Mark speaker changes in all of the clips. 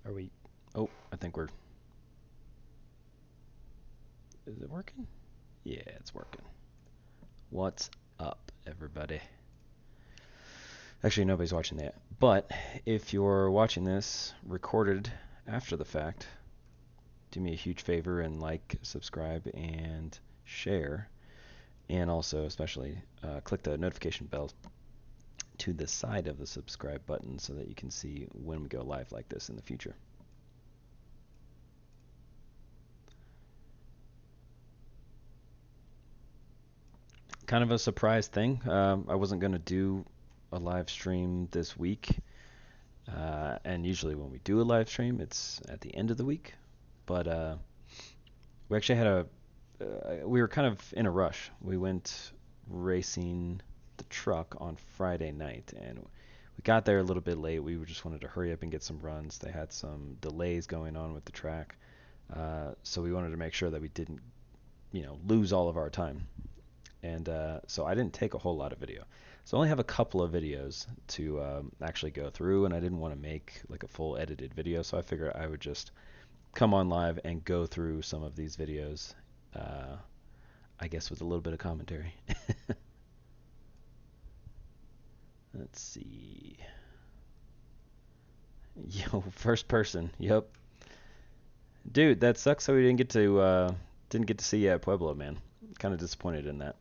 Speaker 1: Are we? Oh, I think we're. Is it working? Yeah, it's working. What's up, everybody? Actually, nobody's watching that. But if you're watching this recorded after the fact, do me a huge favor and like, subscribe, and share. And also, especially, click the notification bell to the side of the subscribe button so that you can see when we go live like this in the future. Kind of a surprise thing. I wasn't going to do a live stream this week. And usually when we do a live stream, it's at the end of the week. But we actually had we were kind of in a rush. We went racing the truck on Friday night, and we got there a little bit late. We just wanted to hurry up and get some runs. They had some delays going on with the track, so we wanted to make sure that we didn't, lose all of our time. And so I didn't take a whole lot of video. So I only have a couple of videos to actually go through, and I didn't want to make like a full edited video, so I figured I would just come on live and go through some of these videos, I guess with a little bit of commentary. Let's see. Yo, first person. Yep. Dude, that sucks. So we didn't get to see you at Pueblo, man. Kind of disappointed in that.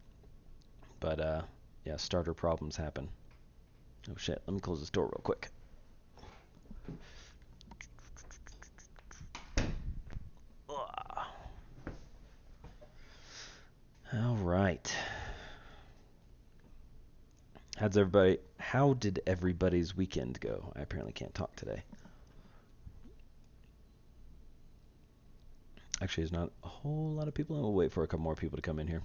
Speaker 1: But yeah, starter problems happen. Oh shit, let me close this door real quick. All right. How did everybody's weekend go? I apparently can't talk today. Actually, there's not a whole lot of people. We'll wait for a couple more people to come in here.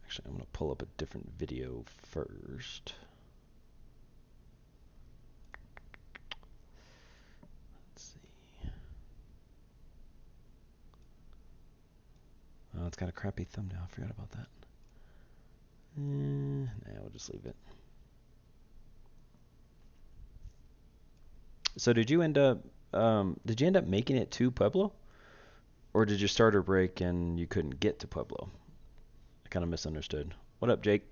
Speaker 1: Actually, I'm going to pull up a different video first. Let's see. Oh, it's got a crappy thumbnail. I forgot about that. Nah, we'll just leave it. So did you end up making it to Pueblo? Or did your starter break and you couldn't get to Pueblo? I kind of misunderstood. What up, Jake?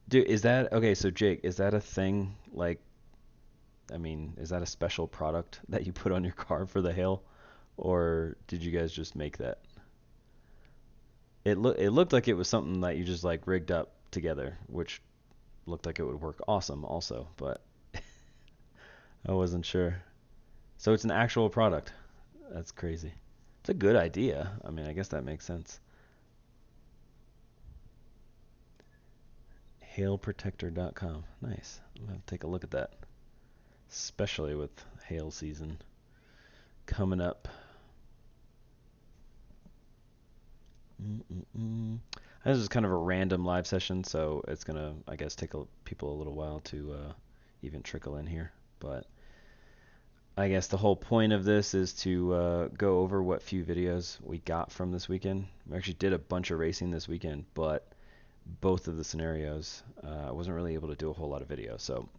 Speaker 1: Dude, is that okay? So Jake, is that a thing? Like, I mean, is that a special product that you put on your car for the hail, or did you guys just make that? It looked like it was something that you just like rigged up together, which looked like it would work awesome also, but I wasn't sure. So it's an actual product. That's crazy. It's a good idea. I mean, I guess that makes sense. Hailprotector.com. Nice. I'm gonna take a look at that, especially with hail season coming up. This is kind of a random live session, so it's gonna, I guess, take people a little while to even trickle in here. But I guess the whole point of this is to go over what few videos we got from this weekend. We actually did a bunch of racing this weekend, but both of the scenarios, I wasn't really able to do a whole lot of video. So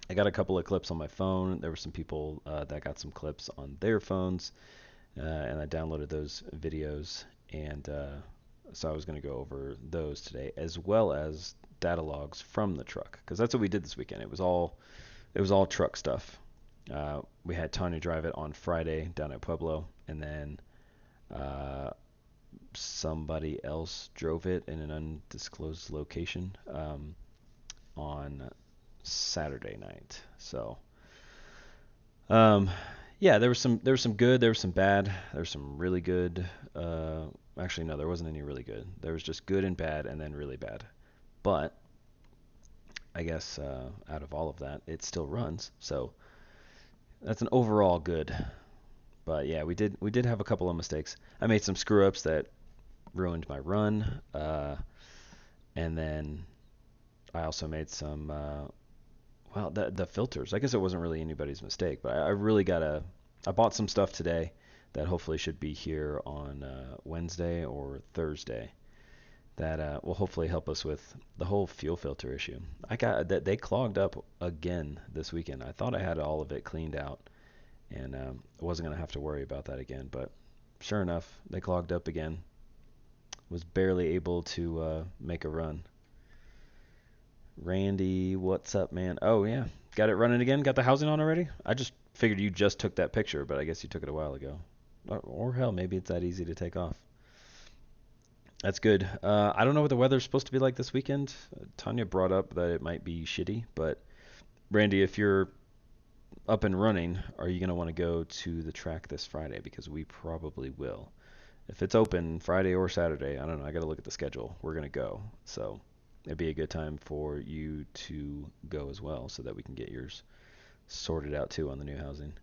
Speaker 1: I got a couple of clips on my phone. There were some people that got some clips on their phones, and I downloaded those videos, and so I was going to go over those today, as well as data logs from the truck, because that's what we did this weekend. It was all truck stuff. We had Tanya drive it on Friday down at Pueblo, and then somebody else drove it in an undisclosed location on Saturday night. So, yeah, there was some good, there was some bad, there was some really good. Actually, no, there wasn't any really good. There was just good and bad, and then really bad. But I guess out of all of that, it still runs. So that's an overall good. But yeah, we did have a couple of mistakes. I made some screw ups that ruined my run, and then I also made some. Well, the filters. I guess it wasn't really anybody's mistake, but I really gotta. I bought some stuff today that hopefully should be here on Wednesday or Thursday. that will hopefully help us with the whole fuel filter issue. I got that they clogged up again this weekend. I thought I had all of it cleaned out and I wasn't gonna have to worry about that again, but sure enough, they clogged up again. Was barely able to make a run. Randy, what's up, man? Oh yeah, got it running again. Got the housing on already? I just figured you just took that picture, but I guess you took it a while ago. Or hell, maybe it's that easy to take off. That's good. I don't know what the weather's supposed to be like this weekend. Tanya brought up that it might be shitty, but Randy, if you're up and running, are you going to want to go to the track this Friday? Because we probably will. If it's open Friday or Saturday, I don't know. I got to look at the schedule. We're going to go. So it'd be a good time for you to go as well so that we can get yours sorted out too on the new housing.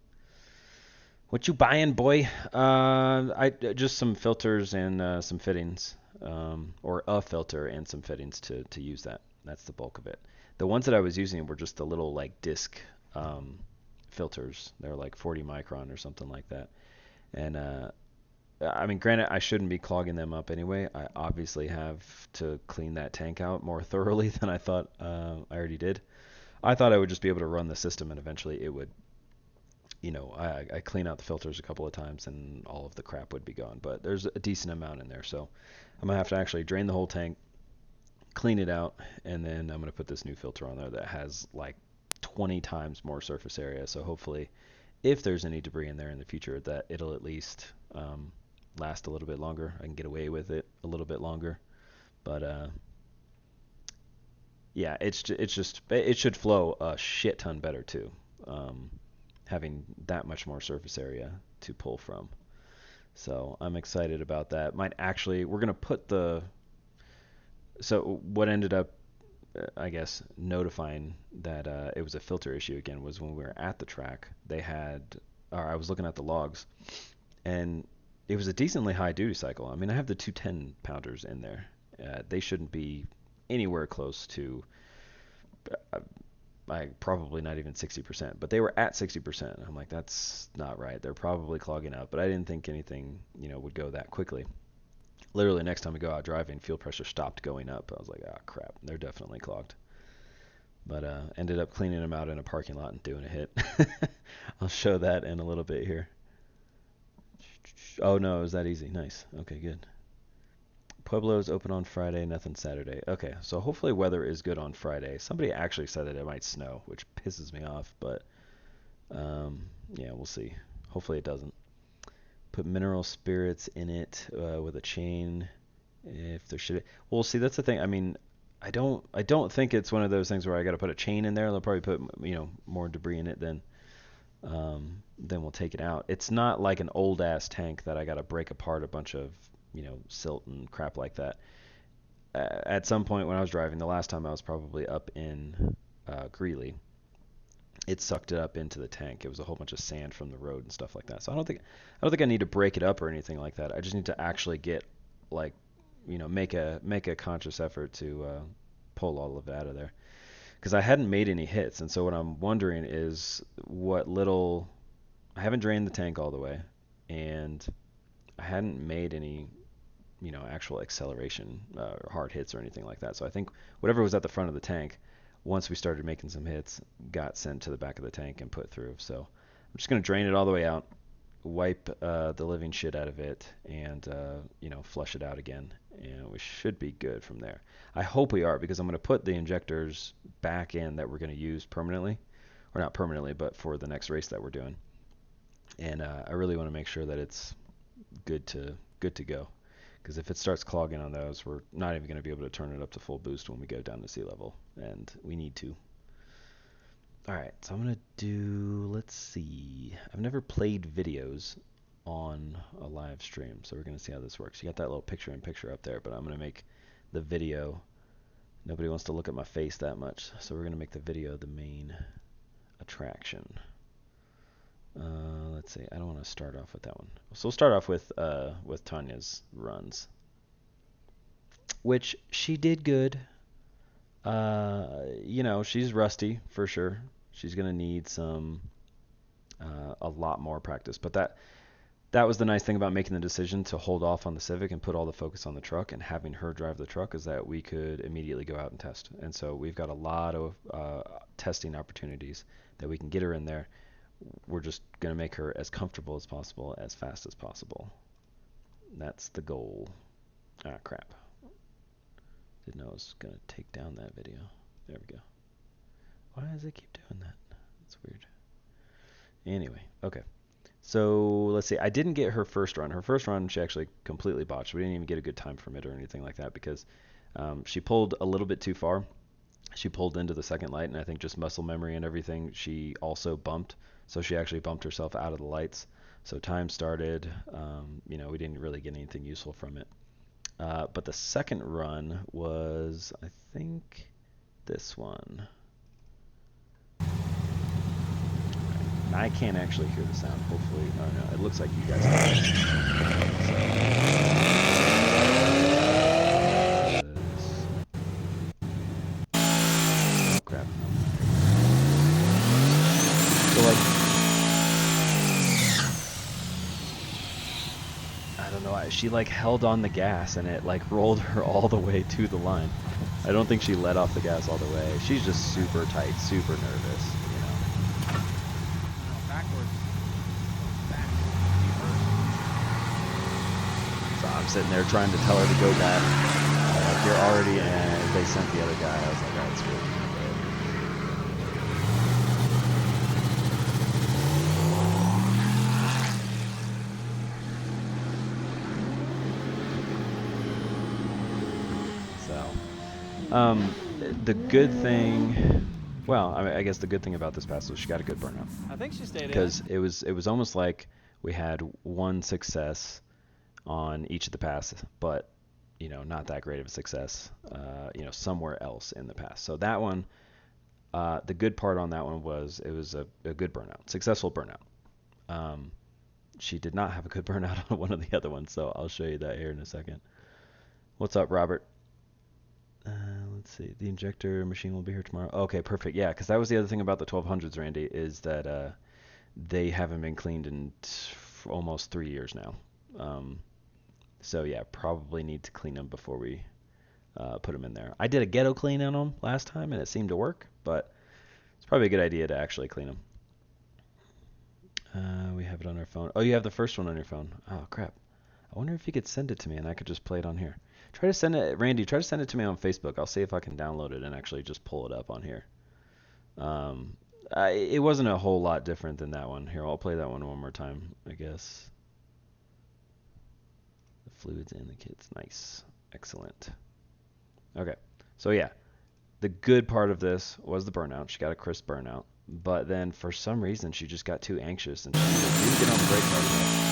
Speaker 1: What you buying, boy? I just some filters and some fittings, or a filter and some fittings to use that. That's the bulk of it. The ones that I was using were just the little like disc um, filters. They're like 40 micron or something like that. And I mean, granted, I shouldn't be clogging them up anyway. I obviously have to clean that tank out more thoroughly than I thought I already did. I thought I would just be able to run the system and eventually it would, I clean out the filters a couple of times and all of the crap would be gone. But there's a decent amount in there, so I'm gonna have to actually drain the whole tank, clean it out, and then I'm gonna put this new filter on there that has like 20 times more surface area. So hopefully, if there's any debris in there in the future, that it'll at least last a little bit longer. I can get away with it a little bit longer. But yeah, it should flow a shit ton better too. Um, Having that much more surface area to pull from. So I'm excited about that. Might actually, we're going to put so what ended up, I guess, notifying that it was a filter issue again was when we were at the track. Or I was looking at the logs, and it was a decently high duty cycle. I mean, I have the two 10 pounders in there. They shouldn't be anywhere close to uh, probably not even 60%, but they were at 60%. I'm like, that's not right. They're probably clogging up, but I didn't think anything, would go that quickly. Literally, next time we go out driving, fuel pressure stopped going up. I was like, oh crap, they're definitely clogged. But ended up cleaning them out in a parking lot and doing a hit. I'll show that in a little bit here. Oh no, it was that easy. Nice. Okay, good. Pueblo is open on Friday, nothing Saturday. Okay, so hopefully weather is good on Friday. Somebody actually said that it might snow, which pisses me off, but yeah, we'll see. Hopefully it doesn't. Put mineral spirits in it with a chain if there should. Well, see, that's the thing. I mean, I don't think it's one of those things where I got to put a chain in there. They'll probably put more debris in it than we'll take it out. It's not like an old ass tank that I got to break apart a bunch of silt and crap like that. At some point when I was driving, the last time I was probably up in Greeley, it sucked it up into the tank. It was a whole bunch of sand from the road and stuff like that. So I don't think I need to break it up or anything like that. I just need to actually get like make a conscious effort to pull all of that out of there because I hadn't made any hits. And so what I'm wondering is what little I haven't drained the tank all the way, and I hadn't made any actual acceleration hard hits or anything like that. So I think whatever was at the front of the tank, once we started making some hits, got sent to the back of the tank and put through. So I'm just going to drain it all the way out, wipe the living shit out of it, and flush it out again, and we should be good from there. I hope we are, because I'm going to put the injectors back in that we're going to use permanently, or not permanently, but for the next race that we're doing. And I really want to make sure that it's good to go. Because if it starts clogging on those, we're not even going to be able to turn it up to full boost when we go down to sea level, and we need to. All right, so I'm going to let's see. I've never played videos on a live stream, so we're going to see how this works. You got that little picture-in-picture up there, but I'm going to make the video. Nobody wants to look at my face that much, so we're going to make the video the main attraction. Let's see. I don't want to start off with that one. So we'll start off with Tanya's runs, which she did good. She's rusty for sure. She's gonna need a lot more practice. But that that was the nice thing about making the decision to hold off on the Civic and put all the focus on the truck and having her drive the truck, is that we could immediately go out and test. And so we've got a lot of testing opportunities that we can get her in there. We're just going to make her as comfortable as possible, as fast as possible. That's the goal. Ah, crap. Didn't know I was going to take down that video. There we go. Why does it keep doing that? That's weird. Anyway, okay. So let's see. I didn't get her first run. Her first run, she actually completely botched. We didn't even get a good time from it or anything like that because she pulled a little bit too far. She pulled into the second light, and I think just muscle memory and everything, she also bumped. So she actually bumped herself out of the lights. So time started. We didn't really get anything useful from it. But the second run was, I think, this one. I can't actually hear the sound. Hopefully, oh no, it looks like you guys can. Oh crap! So like, I don't know. She like held on the gas and it like rolled her all the way to the line. I don't think she let off the gas all the way. She's just super tight, super nervous. I'm sitting there trying to tell her to go back. You're already in. They sent the other guy. I was like, oh, that's weird. So, the good thing, well, I guess the good thing about this pass was she got a good burnout.
Speaker 2: I think she stayed in.
Speaker 1: Because it was almost like we had one success on each of the passes, but not that great of a success, somewhere else in the pass. So that one, the good part on that one was it was a good burnout, successful burnout. She did not have a good burnout on one of the other ones, so I'll show you that here in a second. What's up, Robert? Let's see. The injector machine will be here tomorrow. Okay, perfect. Yeah, because that was the other thing about the 1200s, Randy, is that they haven't been cleaned in almost 3 years now. So yeah, probably need to clean them before we put them in there. I did a ghetto clean on them last time, and it seemed to work, but it's probably a good idea to actually clean them. We have it on our phone. Oh, you have the first one on your phone. Oh, crap. I wonder if you could send it to me, and I could just play it on here. Try to send it, Randy, try to send it to me on Facebook. I'll see if I can download it and actually just pull it up on here. It wasn't a whole lot different than that one. Here, I'll play that one more time, I guess. The fluids and the kits. Nice. Excellent. Okay. So, yeah. The good part of this was the burnout. She got a crisp burnout. But then, for some reason, she just got too anxious and she didn't get on the brake hard enough.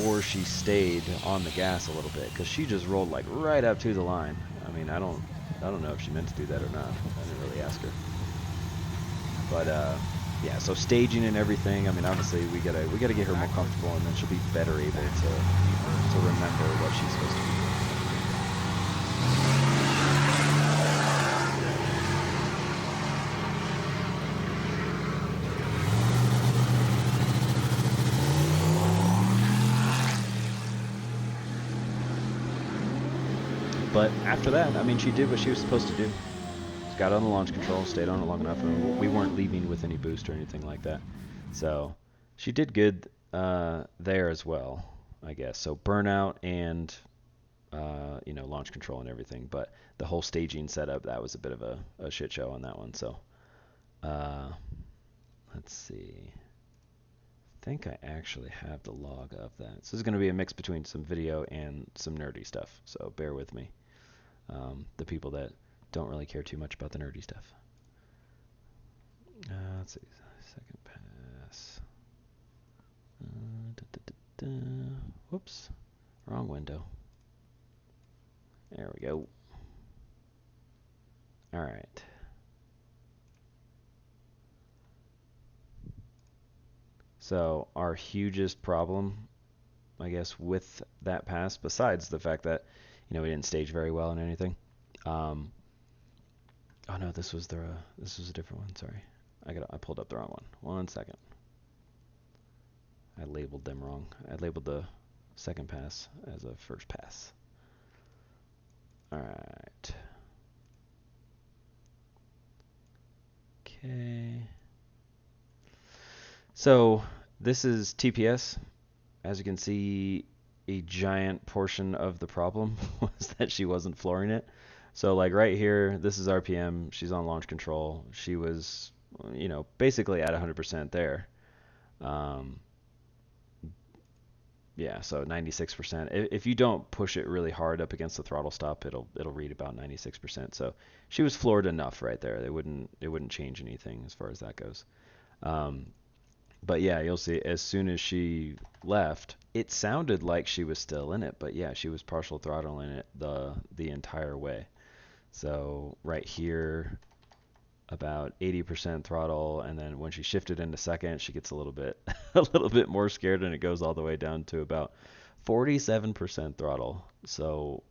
Speaker 1: Or she stayed on the gas a little bit because she just rolled like right up to the line. I mean, I don't know if she meant to do that or not. I didn't really ask her. But yeah, so staging and everything. I mean, obviously we gotta get her more comfortable, and then she'll be better able to remember what she's supposed to be doing. But after that, I mean, she did what she was supposed to do. She got on the launch control, stayed on it long enough, and we weren't leaving with any boost or anything like that. So she did good there as well, I guess. So burnout and launch control and everything. But the whole staging setup, that was a bit of a shit show on that one. So let's see. I think I actually have the log of that. So this is going to be a mix between some video and some nerdy stuff. So bear with me. The people that don't really care too much about the nerdy stuff. Let's see. Second pass. Whoops. Wrong window. There we go. All right. So our hugest problem, I guess, with that pass, besides the fact that we didn't stage very well and anything. Oh no, this was a different one. Sorry, I pulled up the wrong one. 1 second. I labeled them wrong. I labeled the second pass as a first pass. All right. Okay. So this is TPS. As you can see, a giant portion of the problem was that she wasn't flooring it. So like right here, this is RPM. She's on launch control. She was, basically at 100% there. Um, yeah, so 96%. If you don't push it really hard up against the throttle stop, it'll read about 96%. So she was floored enough right there. It wouldn't change anything as far as that goes. Um, But yeah, you'll see as soon as she left, it sounded like she was still in it, but yeah, she was partial throttling it the entire way. So right here, about 80% throttle, and then when she shifted into second, she gets a little bit a little bit more scared, and it goes all the way down to about 47% throttle. So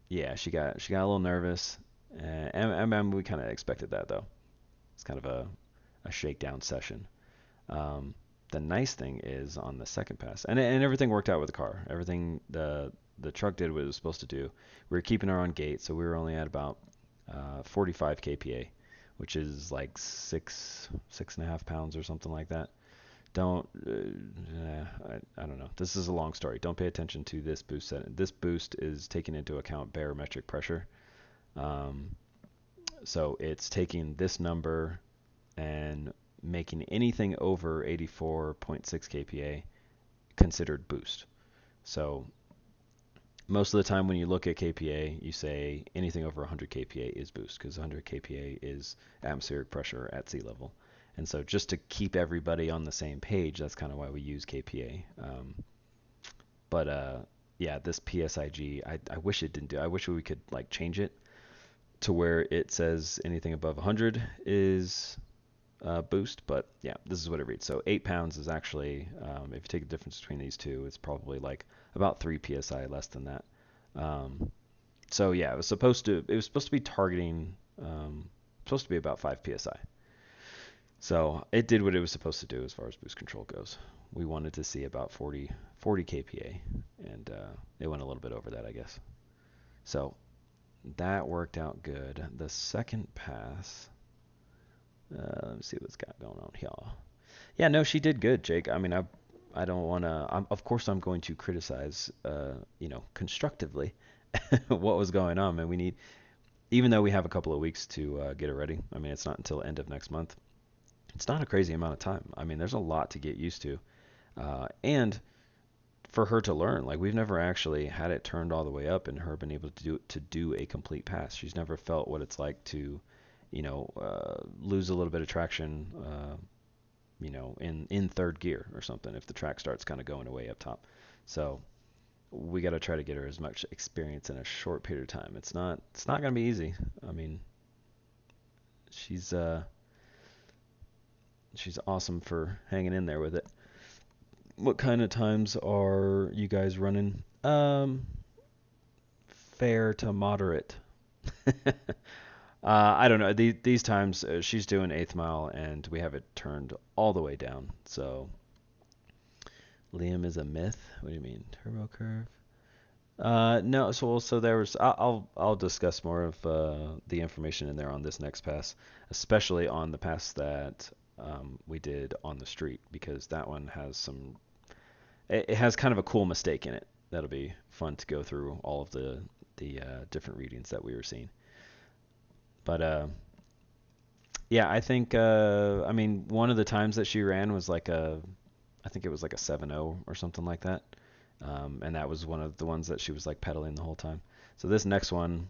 Speaker 1: yeah, she got a little nervous, and we kind of expected that though. It's kind of a shakedown session. Um, the nice thing is on the second pass, and everything worked out with the car. Everything the truck did what it was supposed to do. We were keeping her on gate, so we were only at about 45 kPa, which is like 6.5 pounds or something like that. Don't I don't know. This is a long story. Don't pay attention to this boost setting. This boost is taking into account barometric pressure. Um, so it's taking this number and making anything over 84.6 kPa considered boost. So most of the time when you look at kPa, you say anything over 100 kPa is boost because 100 kPa is atmospheric pressure at sea level. And so just to keep everybody on the same page, that's kind of why we use kPa. But yeah, this PSIG, I wish it didn't do. I wish we could like change it to where it says anything above 100 is boost, but yeah, this is what it reads. So 8 pounds is actually, if you take the difference between these two, it's probably like about 3 psi less than that. Um, so yeah, it was supposed to be targeting, supposed to be about 5 psi. So it did what it was supposed to do as far as boost control goes. We wanted to see about 40 kPa, and it went a little bit over that, I guess. So that worked out good. The second pass. Let me see what's got going on here. Yeah, no, she did good, Jake. I mean, I don't want to. Of course, I'm going to criticize, constructively, what was going on. And we need, even though we have a couple of weeks to get it ready. I mean, it's not until end of next month. It's not a crazy amount of time. I mean, there's a lot to get used to, and for her to learn. Like we've never actually had it turned all the way up, and her been able to do a complete pass. She's never felt what it's like to, lose a little bit of traction. In third gear or something if the track starts kind of going away up top. So we got to try to get her as much experience in a short period of time. It's not going to be easy. I mean, she's she's awesome for hanging in there with it. What kind of times are you guys running? Fair to moderate. I don't know. These times she's doing eighth mile and we have it turned all the way down. So Liam is a myth. What do you mean? Turbo curve? No. So there was. I'll discuss more of the information in there on this next pass, especially on the pass that we did on the street because that one has some. It has kind of a cool mistake in it. That'll be fun to go through all of the different readings that we were seeing. But yeah, I think. I mean, one of the times that she ran was like I think it was like a 7.0 or something like that. And that was one of the ones that she was like pedaling the whole time. So this next one,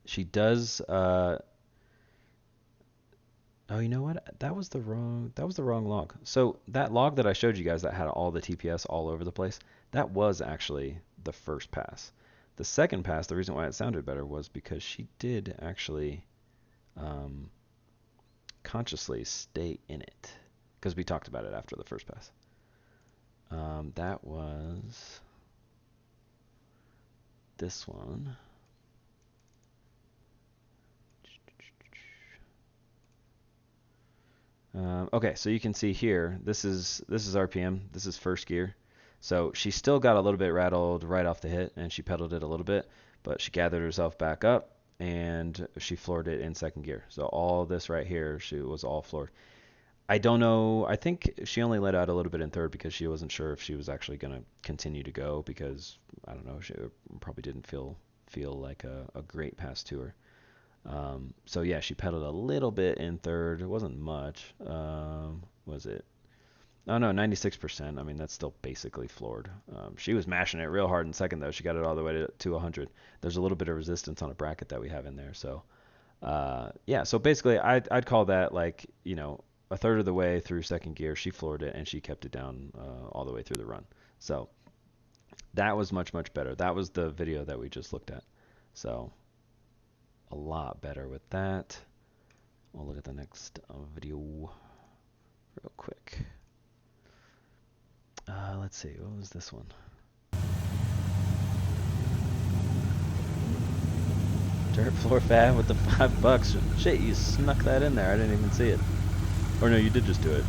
Speaker 1: she does. Oh, you know what? That was the wrong log. So that log that I showed you guys that had all the TPS all over the place, that was actually the first pass. The second pass, the reason why it sounded better was because she did actually um, consciously stay in it because we talked about it after the first pass. That was this one. Okay, so you can see here, this is RPM, this is first gear. So she still got a little bit rattled right off the hit, and she pedaled it a little bit, but she gathered herself back up, and she floored it in second gear. So all this right here, she was all floored. I don't know. I think she only let out a little bit in third because she wasn't sure if she was actually going to continue to go because, I don't know, she probably didn't feel like a great pass to her. So yeah, she pedaled a little bit in third. It wasn't much. Was it? Oh no, 96%. I mean, that's still basically floored. She was mashing it real hard in second though. She got it all the way to 100. There's a little bit of resistance on a bracket that we have in there. So yeah, so basically I'd call that like, a third of the way through second gear, she floored it and she kept it down all the way through the run. So that was much, much better. That was the video that we just looked at. So a lot better with that. We'll look at the next video real quick. Let's see, what was this one? Dirt floor fab with the $5. Shit, you snuck that in there. I didn't even see it. Or no, you did just do it.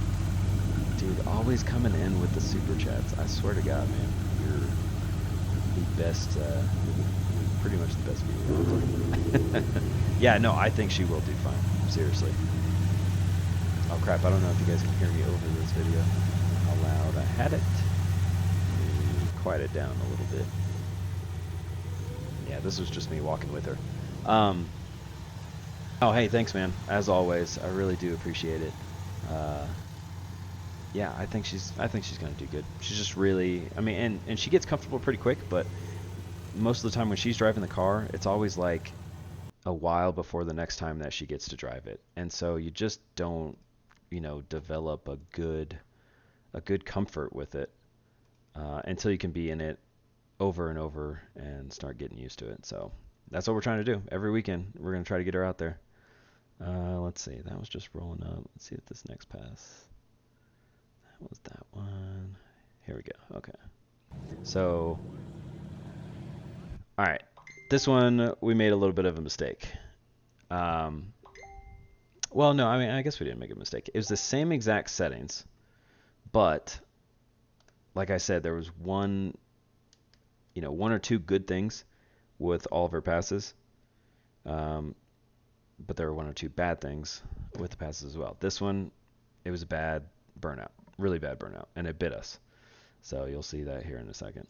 Speaker 1: Dude, always coming in with the super chats. I swear to God, man, you're the best. Pretty much the best viewer. Yeah, no, I think she will do fine. Seriously. Oh crap! I don't know if you guys can hear me over this video. How loud I had it. Quiet it down a little bit. Yeah, this was just me walking with her. Oh, hey, thanks, man. As always, I really do appreciate it. Yeah, I think she's gonna do good. She's just really, I mean, and she gets comfortable pretty quick, but most of the time when she's driving the car, it's always like a while before the next time that she gets to drive it, and so you just don't, develop a good comfort with it until you can be in it over and over and start getting used to it. So that's what we're trying to do. Every weekend, we're going to try to get her out there. Let's see. That was just rolling up. Let's see what this next pass. That was that one. Here we go. Okay. So, all right. This one, we made a little bit of a mistake. Well, no, I mean, I guess we didn't make a mistake. It was the same exact settings, but like I said, there was one or two good things with all of her passes. But there were one or two bad things with the passes as well. This one, it was a bad burnout, really bad burnout, and it bit us. So you'll see that here in a second.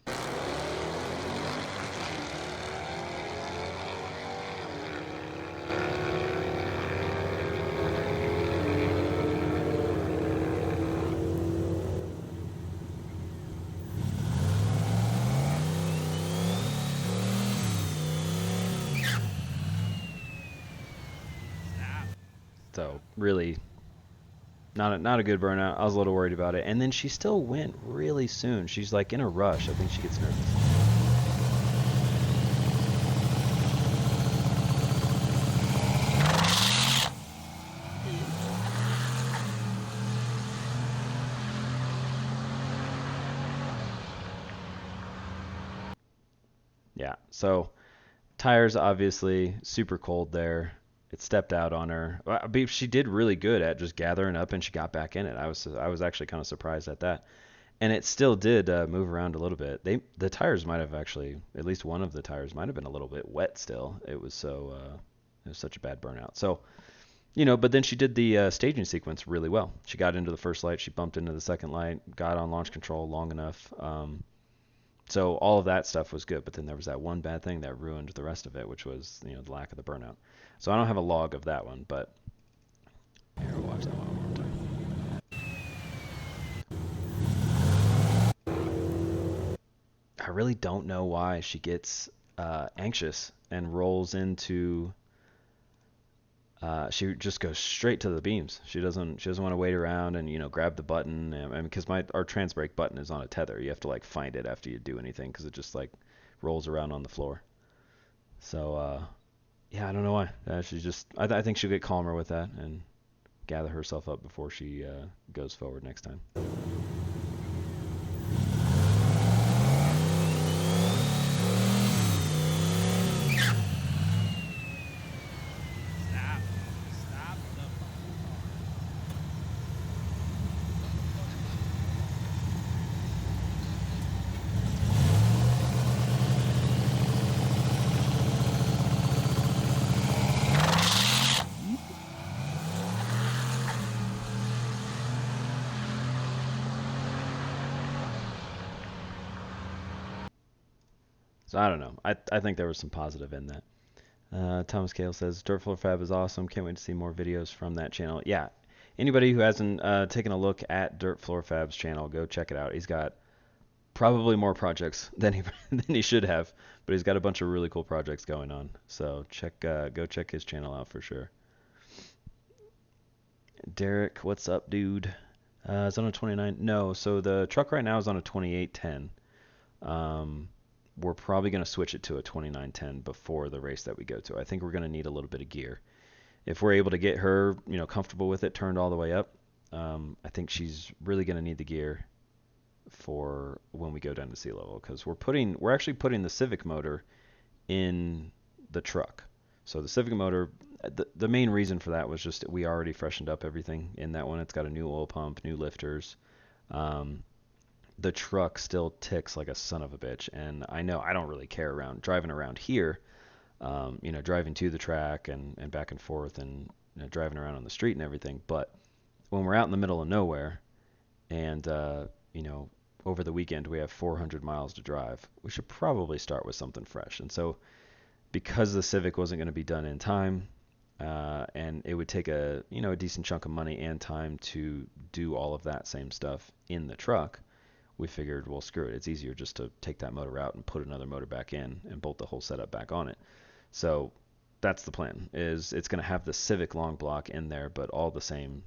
Speaker 1: So really, not a good burnout. I was a little worried about it, and then she still went really soon. She's like in a rush. I think she gets nervous. Yeah. So tires obviously super cold there. It stepped out on her. She did really good at just gathering up, and she got back in it. I was actually kind of surprised at that, and it still did move around a little bit. The tires might have actually, at least one of the tires might have been a little bit wet still. It was such a bad burnout. So, but then she did the staging sequence really well. She got into the first light, she bumped into the second light, got on launch control long enough. So all of that stuff was good, but then there was that one bad thing that ruined the rest of it, which was the lack of the burnout. So I don't have a log of that one, but here, we'll watch that one more time. I really don't know why she gets anxious and rolls into. She just goes straight to the beams. She doesn't want to wait around and grab the button. And because our trans brake button is on a tether, you have to like find it after you do anything because it just like rolls around on the floor. So yeah, I don't know why. I think she'll get calmer with that and gather herself up before she goes forward next time. So I don't know. I think there was some positive in that. Thomas Kale says Dirt Floor Fab is awesome. Can't wait to see more videos from that channel. Yeah, anybody who hasn't taken a look at Dirt Floor Fab's channel, go check it out. He's got probably more projects than he than he should have, but he's got a bunch of really cool projects going on. So go check his channel out for sure. Derek, what's up, dude? It's on a 29. No, so the truck right now is on a 2810. We're probably going to switch it to a 2910 before the race that we go to. I think we're going to need a little bit of gear. If we're able to get her, comfortable with it, turned all the way up, I think she's really going to need the gear for when we go down to sea level, because we're actually putting the Civic motor in the truck. So the Civic motor, the main reason for that was just we already freshened up everything in that one. It's got a new oil pump, new lifters. The truck still ticks like a son of a bitch, and I know I don't really care around driving around here, driving to the track and back and forth, and driving around on the street and everything. But when we're out in the middle of nowhere, and over the weekend we have 400 miles to drive, we should probably start with something fresh. And so, because the Civic wasn't going to be done in time, and it would take a decent chunk of money and time to do all of that same stuff in the truck, we figured, well, screw it. It's easier just to take that motor out and put another motor back in and bolt the whole setup back on it. So that's the plan. Is it's going to have the Civic long block in there, but all the same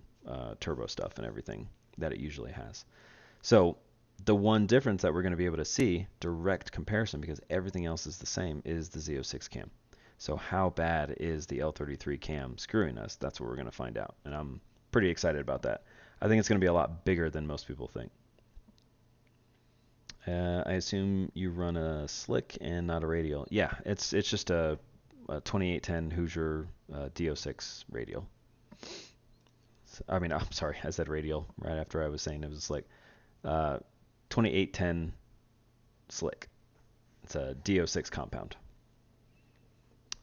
Speaker 1: turbo stuff and everything that it usually has. So the one difference that we're going to be able to see, direct comparison, because everything else is the same, is the Z06 cam. So how bad is the L33 cam screwing us? That's what we're going to find out, and I'm pretty excited about that. I think it's going to be a lot bigger than most people think. I assume you run a slick and not a radial. Yeah, it's just a 2810 Hoosier D06 radial. I'm sorry, I said radial right after I was saying it was a slick. 2810 slick. It's a D06 compound.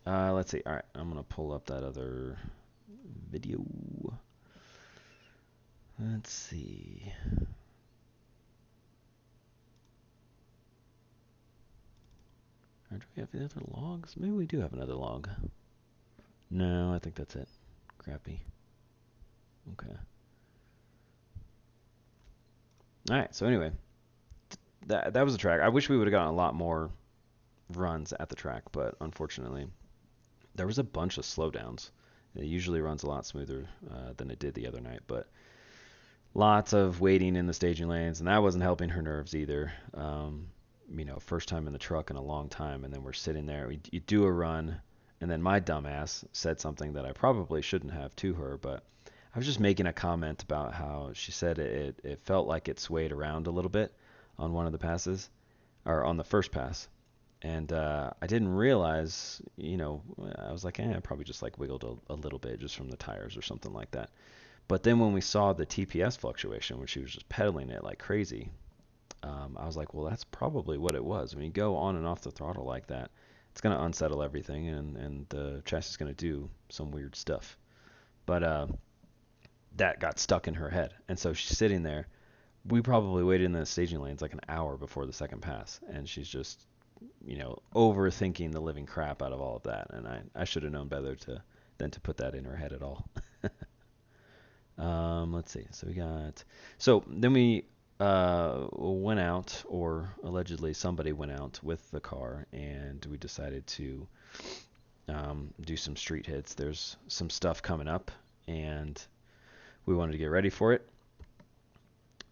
Speaker 1: Let's see. All right, I'm gonna pull up that other video. Let's see. Or do we have the other logs? Maybe we do have another log. No, I think that's it. Crappy. Okay. All right. So anyway, that was the track. I wish we would have gotten a lot more runs at the track, but unfortunately, there was a bunch of slowdowns. It usually runs a lot smoother than it did the other night, but lots of waiting in the staging lanes, and that wasn't helping her nerves either. First time in the truck in a long time, and then we're sitting there. You do a run, and then my dumbass said something that I probably shouldn't have to her, but I was just making a comment about how she said it felt like it swayed around a little bit on one of the passes, or on the first pass. And I didn't realize, I was like, I probably just like wiggled a little bit just from the tires or something like that. But then when we saw the TPS fluctuation, when she was just pedaling it like crazy, I was like, well, that's probably what it was. When you go on and off the throttle like that, it's going to unsettle everything, and the chassis is going to do some weird stuff. But that got stuck in her head. And so she's sitting there. We probably waited in the staging lanes like an hour before the second pass, and she's just, overthinking the living crap out of all of that. And I should have known better than to put that in her head at all. Let's see. So then we went out, or allegedly somebody went out with the car, and we decided to do some street hits. There's some stuff coming up, and we wanted to get ready for it.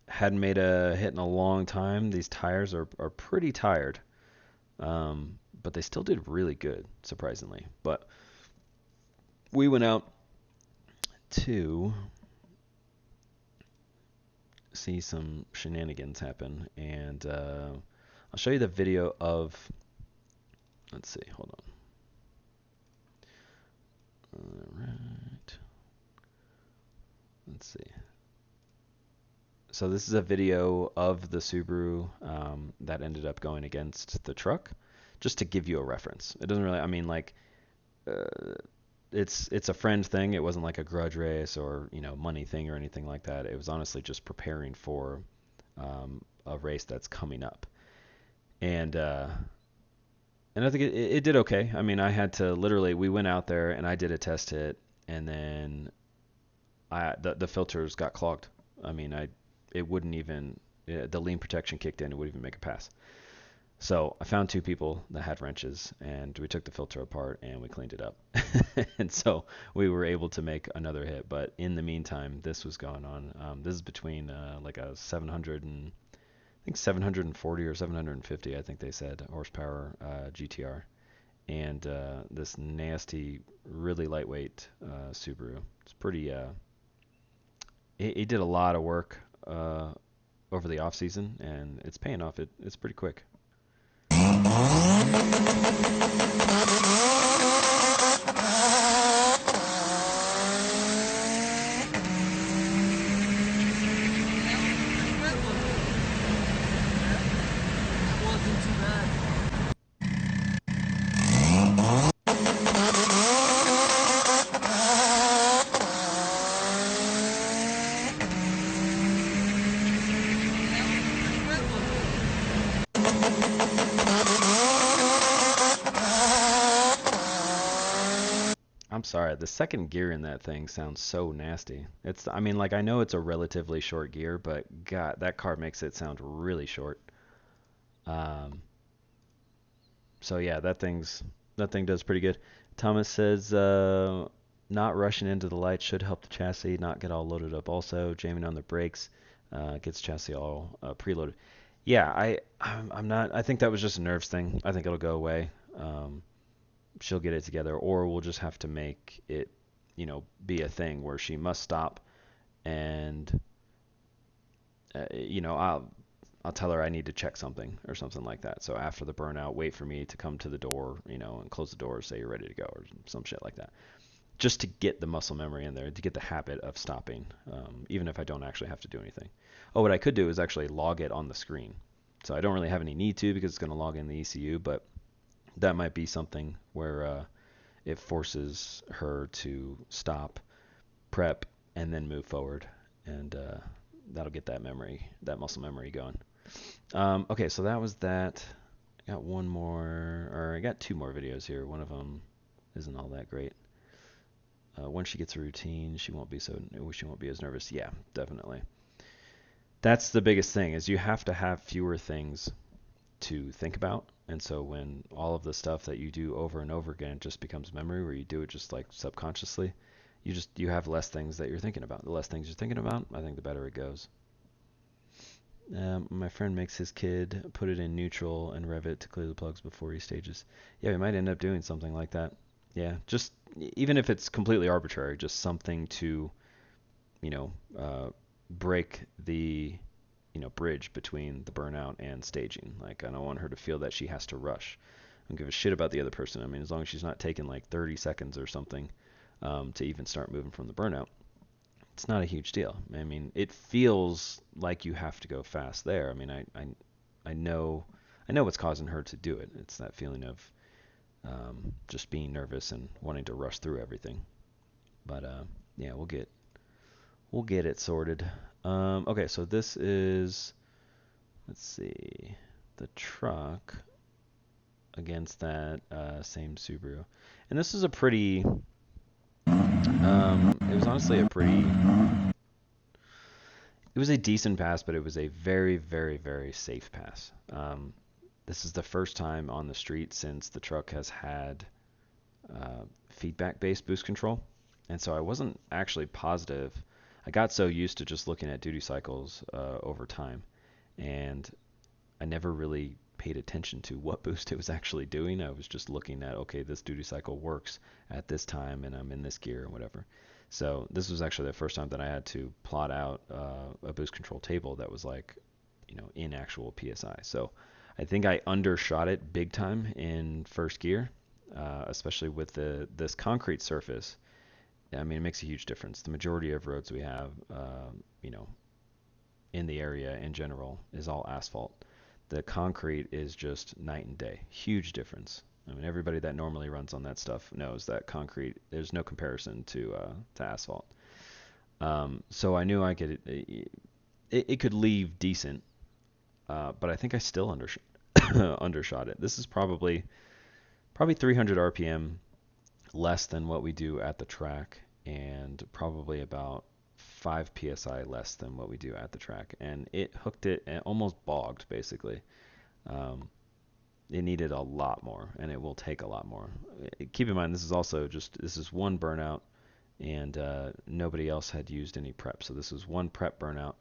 Speaker 1: Hadn't made a hit in a long time. These tires are pretty tired, but they still did really good, surprisingly. But we went out to see some shenanigans happen, and I'll show you the video of, let's see, hold on. All right. Let's see. So this is a video of the Subaru that ended up going against the truck, just to give you a reference. It doesn't really, it's a friend thing. It wasn't like a grudge race or money thing or anything like that. It was honestly just preparing for a race that's coming up. And And I think it did okay. I mean, I had to literally, we went out there and I did a test hit, and then the filters got clogged. I mean, it wouldn't even, the lean protection kicked in, it wouldn't even make a pass. So I found two people that had wrenches, and we took the filter apart and we cleaned it up. And so we were able to make another hit. But in the meantime, this was going on. This is between like a 700 and I think 740 or 750, I think they said, horsepower GTR, and this nasty, really lightweight Subaru. It's pretty. It did a lot of work over the off season, and it's paying off. It's pretty quick. I'm sorry, the second gear in that thing sounds so nasty. I mean, like I know it's a relatively short gear, but God, that car makes it sound really short. Um, so yeah, that thing does pretty good. Thomas says, not rushing into the lights should help the chassis not get all loaded up. Also, jamming on the brakes gets chassis all preloaded. Yeah, I'm not. I think that was just a nerves thing. I think it'll go away. Um, she'll get it together, or we'll just have to make it, be a thing where she must stop, and I'll tell her I need to check something or something like that. So after the burnout, wait for me to come to the door, and close the door, say you're ready to go, or some shit like that. Just to get the muscle memory in there, to get the habit of stopping, even if I don't actually have to do anything. Oh, what I could do is actually log it on the screen. So I don't really have any need to because it's going to log in the ECU, but that might be something where it forces her to stop, prep, and then move forward, and that'll get that muscle memory going. Okay, so that was that. I got one more, or I got two more videos here. One of them isn't all that great. Once she gets a routine, she won't be as nervous. Yeah, definitely. That's the biggest thing is you have to have fewer things to think about. And so when all of the stuff that you do over and over again just becomes memory, where you do it just like subconsciously, you have less things that you're thinking about. The less things you're thinking about, I think the better it goes. My friend makes his kid put it in neutral and rev it to clear the plugs before he stages. Yeah, we might end up doing something like that. Yeah, just even if it's completely arbitrary, just something to, you know, break the, bridge between the burnout and staging. Like, I don't want her to feel that she has to rush. I don't give a shit about the other person. I mean, as long as she's not taking like 30 seconds or something to even start moving from the burnout, it's not a huge deal. I mean, it feels like you have to go fast there. I mean, I know what's causing her to do it. It's that feeling of just being nervous and wanting to rush through everything. But yeah, we'll get it sorted. Okay, so this is, let's see, the truck against that same Subaru, and this is a pretty. It was honestly a pretty. It was a decent pass, but it was a very, very, very safe pass. This is the first time on the street since the truck has had feedback-based boost control, and so I wasn't actually positive. I got so used to just looking at duty cycles over time, and I never really paid attention to what boost it was actually doing. I was just looking at, okay, this duty cycle works at this time, and I'm in this gear and whatever. So this was actually the first time that I had to plot out a boost control table that was like, in actual PSI. So I think I undershot it big time in first gear, especially with this concrete surface. I mean, it makes a huge difference. The majority of roads we have, you know, in the area in general is all asphalt. The concrete is just night and day. Huge difference. I mean, everybody that normally runs on that stuff knows that concrete, there's no comparison to asphalt. So I knew I could, it could leave decent, but I think I still undershot it. This is probably probably 300 RPM less than what we do at the track, and probably about 5 psi less than what we do at the track. And it hooked it and almost bogged, basically. Um, it needed a lot more, and it will take a lot more. Keep in mind, this is one burnout, and nobody else had used any prep. So this was one prep burnout.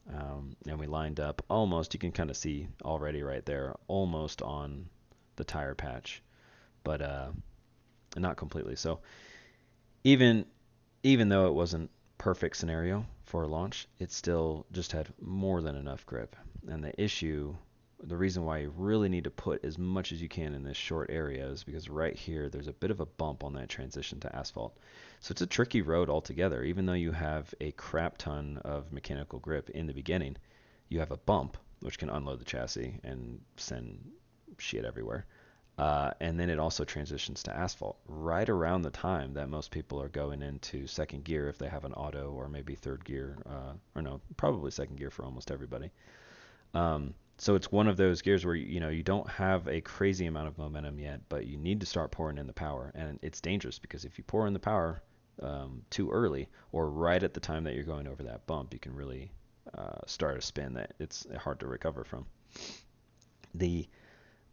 Speaker 1: And we lined up almost, you can kind of see already right there, almost on the tire patch, but not completely. So even though it wasn't perfect scenario for a launch, it still just had more than enough grip. And the reason why you really need to put as much as you can in this short area is because right here there's a bit of a bump on that transition to asphalt. So it's a tricky road altogether. Even though you have a crap ton of mechanical grip in the beginning, you have a bump which can unload the chassis and send shit everywhere. And then it also transitions to asphalt right around the time that most people are going into second gear if they have an auto, or maybe third gear, or no, probably second gear for almost everybody. So it's one of those gears where you don't have a crazy amount of momentum yet, but you need to start pouring in the power, and it's dangerous because if you pour in the power too early or right at the time that you're going over that bump, you can really start a spin that it's hard to recover from.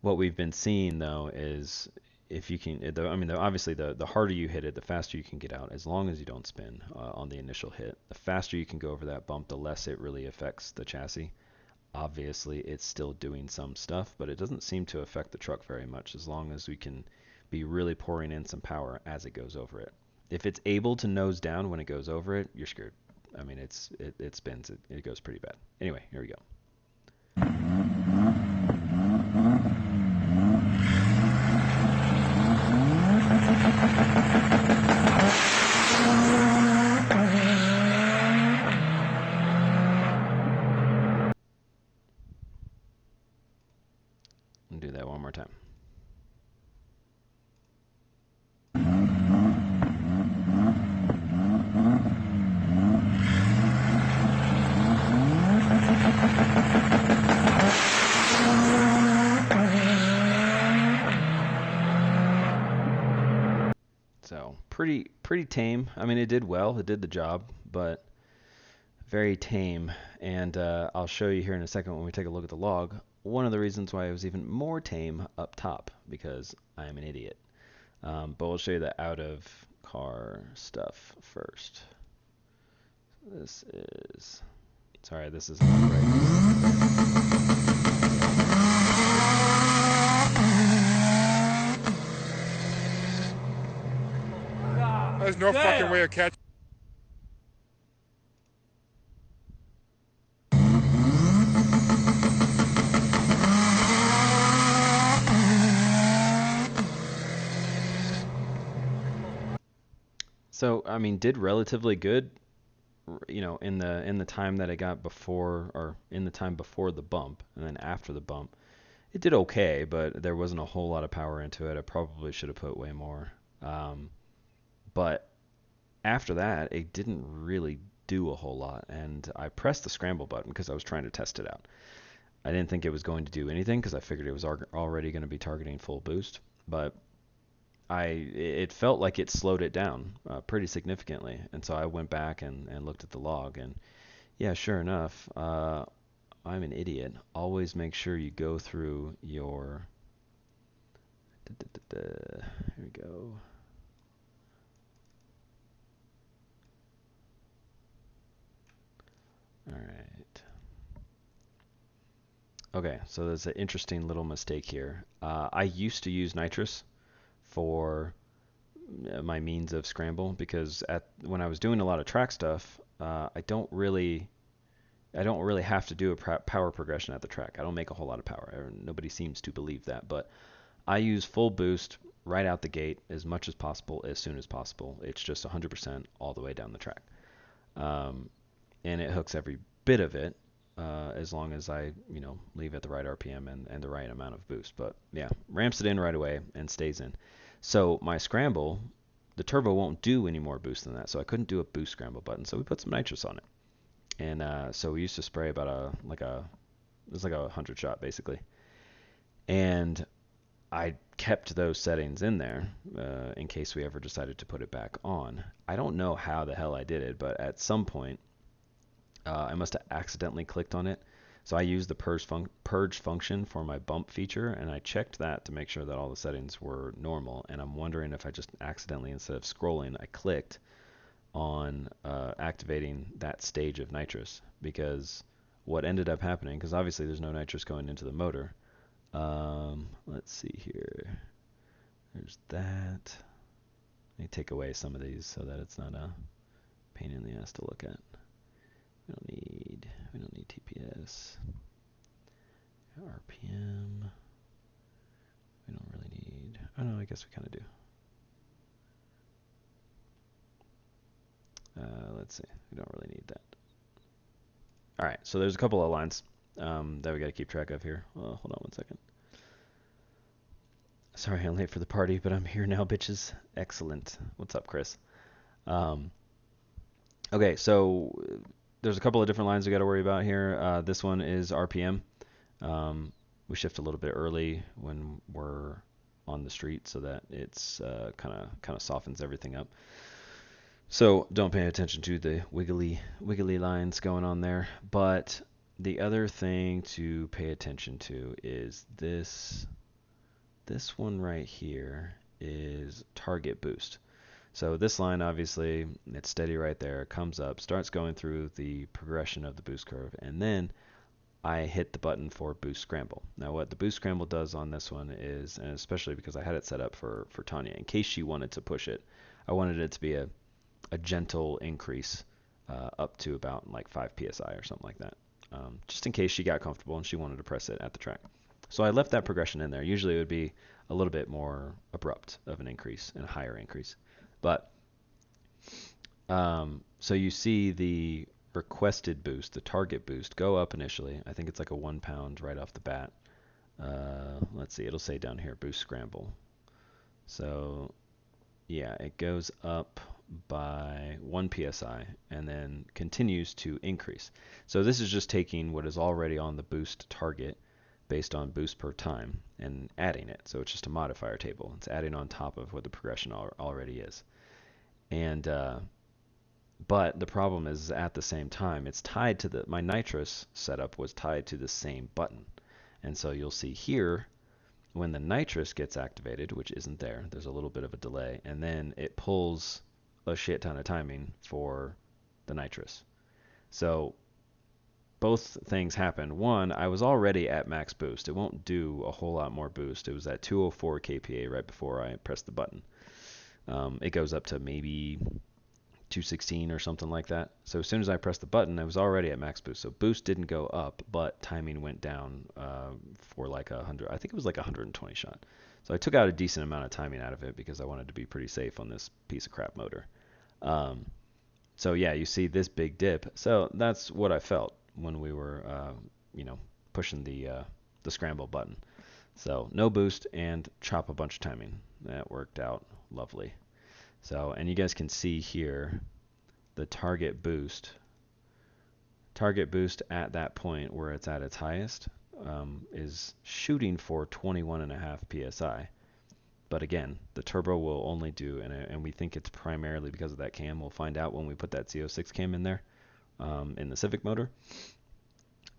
Speaker 1: What we've been seeing though is if you can, obviously the harder you hit it, the faster you can get out, as long as you don't spin on the initial hit. The faster you can go over that bump, the less it really affects the chassis. Obviously, it's still doing some stuff, but it doesn't seem to affect the truck very much as long as we can be really pouring in some power as it goes over it. If it's able to nose down when it goes over it, you're screwed. I mean, it spins, it goes pretty bad. Anyway, here we go. Do that one more time. So pretty tame. I mean, it did well. It did the job, but very tame. And I'll show you here in a second when we take a look at the log. One of the reasons why it was even more tame up top, because I am an idiot. But we'll show you the out of car stuff first. This isn't right.
Speaker 2: There's no fucking way of catching.
Speaker 1: So, I mean, did relatively good, in the time that it got before, or in the time before the bump, and then after the bump, it did okay, but there wasn't a whole lot of power into it. I probably should have put way more. But after that, it didn't really do a whole lot, and I pressed the scramble button because I was trying to test it out. I didn't think it was going to do anything because I figured it was already going to be targeting full boost, but it felt like it slowed it down pretty significantly, and so I went back and looked at the log, and yeah, sure enough, I'm an idiot. Always make sure you go through your. Here we go. All right. Okay, so there's an interesting little mistake here. I used to use nitrous for my means of scramble because when I was doing a lot of track stuff, I don't really have to do a power progression at the track. I don't make a whole lot of power. Nobody seems to believe that, but I use full boost right out the gate as much as possible, as soon as possible. It's just 100% all the way down the track. And it hooks every bit of it as long as I, leave at the right RPM and the right amount of boost. But yeah, ramps it in right away and stays in. So my scramble, the turbo won't do any more boost than that. So I couldn't do a boost scramble button. So we put some nitrous on it. And so we used to spray about it was like a 100 shot basically. And I kept those settings in there in case we ever decided to put it back on. I don't know how the hell I did it, but at some point I must have accidentally clicked on it. So I used the purge function for my bump feature, and I checked that to make sure that all the settings were normal. And I'm wondering if I just accidentally, instead of scrolling, I clicked on activating that stage of nitrous, because what ended up happening, because obviously there's no nitrous going into the motor. Let's see here. There's that. Let me take away some of these so that it's not a pain in the ass to look at. We don't need TPS. RPM. We don't really need. Oh no, I guess we kind of do. Let's see. We don't really need that. All right, so there's a couple of lines that we got to keep track of here. Hold on one second. Sorry I'm late for the party, but I'm here now, bitches. Excellent. What's up, Chris? Okay, so there's a couple of different lines we got to worry about here. This one is RPM. We shift a little bit early when we're on the street so that it's kind of softens everything up. So don't pay attention to the wiggly lines going on there. But the other thing to pay attention to is this one right here is target boost. So this line, obviously, it's steady right there, comes up, starts going through the progression of the boost curve, and then I hit the button for boost scramble. Now what the boost scramble does on this one is, and especially because I had it set up for Tanya, in case she wanted to push it, I wanted it to be a gentle increase up to about like 5 psi or something like that, just in case she got comfortable and she wanted to press it at the track. So I left that progression in there. Usually it would be a little bit more abrupt of an increase and a higher increase. But so you see the requested boost, the target boost, go up initially. I think it's like a 1 pound right off the bat. Let's see, it'll say down here, boost scramble. So yeah, it goes up by 1 psi and then continues to increase. So this is just taking what is already on the boost target based on boost per time and adding it. So it's just a modifier table. It's adding on top of what the progression already is. And but the problem is, at the same time, it's tied to my nitrous setup was tied to the same button. And so you'll see here, when the nitrous gets activated, which isn't there, there's a little bit of a delay, and then it pulls a shit ton of timing for the nitrous. So both things happen. One, I was already at max boost. It won't do a whole lot more boost. It was at 204 kPa right before I pressed the button. It goes up to maybe 216 or something like that. So as soon as I pressed the button, I was already at max boost. So boost didn't go up, but timing went down for like 100. I think it was like 120 shot. So I took out a decent amount of timing out of it because I wanted to be pretty safe on this piece of crap motor. So yeah, you see this big dip. So that's what I felt when we were, pushing the scramble button. So no boost and chop a bunch of timing. That worked out lovely. So, and you guys can see here the target boost. Target boost at that point where it's at its highest is shooting for 21.5 psi. But again, the turbo will only do, and we think it's primarily because of that cam. We'll find out when we put that Z06 cam in there in the Civic motor.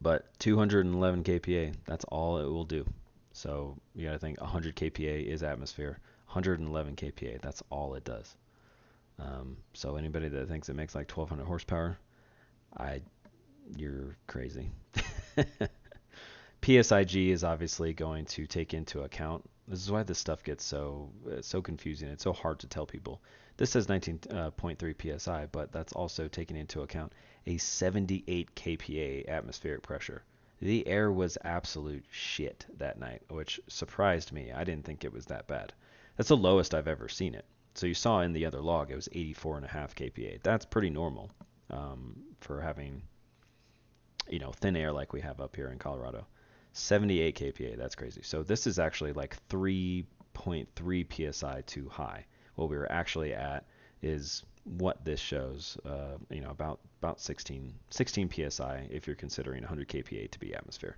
Speaker 1: But 211 kPa, that's all it will do. So you got to think 100 kPa is atmosphere. 111 kPa, that's all it does. So anybody that thinks it makes like 1200 horsepower, you're crazy. PSIG is obviously going to take into account. This is why this stuff gets so confusing. It's so hard to tell people. This says 19.3 psi, but that's also taking into account a 78 kPa atmospheric pressure. The air was absolute shit that night, which surprised me. I didn't think it was that bad. That's the lowest I've ever seen it. So you saw in the other log it was 84.5 kPa. That's pretty normal for having, thin air like we have up here in Colorado. 78 kPa, that's crazy. So this is actually like 3.3 psi too high. What we were actually at is what this shows, about 16 psi if you're considering 100 kPa to be atmosphere.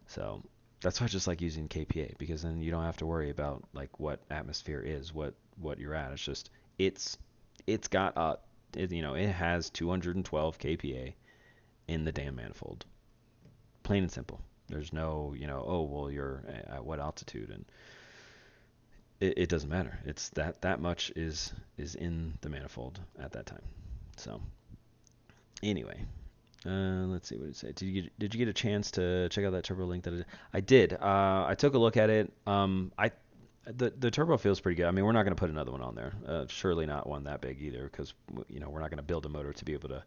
Speaker 1: So That's why I just like using KPA, because then you don't have to worry about like what atmosphere is, what you're at. It's just it's it's got it has 212 kPa in the damn manifold. Plain and simple. There's no, oh well, you're at what altitude, and it doesn't matter. It's that much is in the manifold at that time. So anyway, let's see what it said. Did you get a chance to check out that turbo link that I did? I took a look at it. The turbo feels pretty good. I mean, we're not going to put another one on there. Surely not one that big either, because we're not going to build a motor to be able to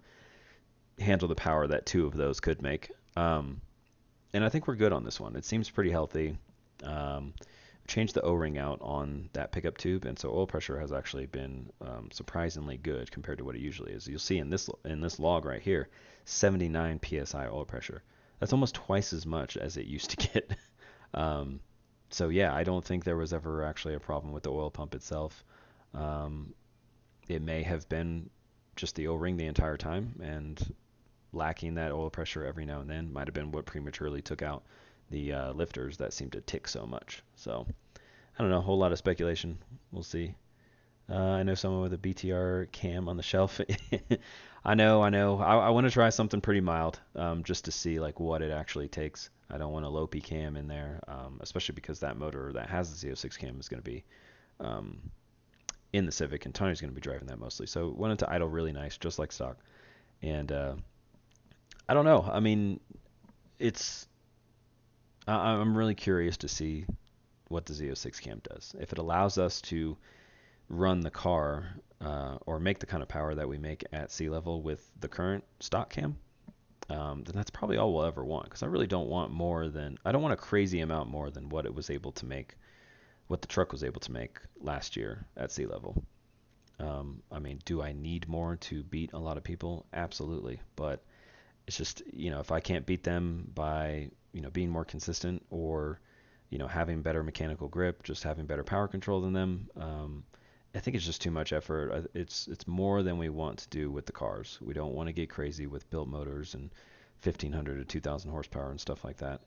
Speaker 1: handle the power that two of those could make. And I think we're good on this one. It seems pretty healthy. Changed the O-ring out on that pickup tube, and so oil pressure has actually been surprisingly good compared to what it usually is. You'll see in this log right here, 79 psi oil pressure. That's almost twice as much as it used to get. So yeah, I don't think there was ever actually a problem with the oil pump itself. Um, it may have been just the O-ring the entire time, and lacking that oil pressure every now and then might have been what prematurely took out the lifters that seem to tick so much. So I don't know, a whole lot of speculation. We'll see. I know someone with a BTR cam on the shelf. I know. I want to try something pretty mild, just to see like what it actually takes. I don't want a low P cam in there, especially because that motor that has the Z06 cam is going to be um, in the Civic, and Tanya's going to be driving that mostly. So wanted to idle really nice, just like stock. And I don't know. I mean, it's I'm really curious to see what the Z06 cam does. If it allows us to run the car or make the kind of power that we make at sea level with the current stock cam, then that's probably all we'll ever want. Because I really don't want I don't want a crazy amount more than what it was able to make, what the truck was able to make last year at sea level. I mean, do I need more to beat a lot of people? Absolutely. But it's just, if I can't beat them by, being more consistent, or, having better mechanical grip, just having better power control than them, I think it's just too much effort. It's more than we want to do with the cars. We don't want to get crazy with built motors and 1500 to 2000 horsepower and stuff like that.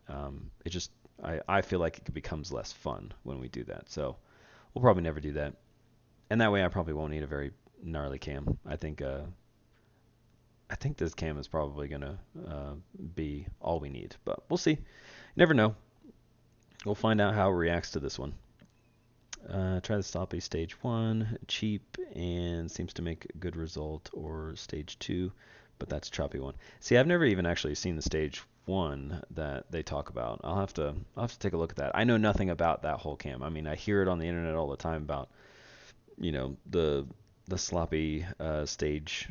Speaker 1: I feel like it becomes less fun when we do that. So we'll probably never do that. And that way I probably won't need a very gnarly cam. I think this cam is probably going to be all we need, but we'll see. Never know. We'll find out how it reacts to this one. Try the sloppy stage 1, cheap, and seems to make a good result, or stage 2, but that's choppy one. See, I've never even actually seen the stage 1 that they talk about. I'll have to take a look at that. I know nothing about that whole cam. I mean, I hear it on the internet all the time about, the sloppy stage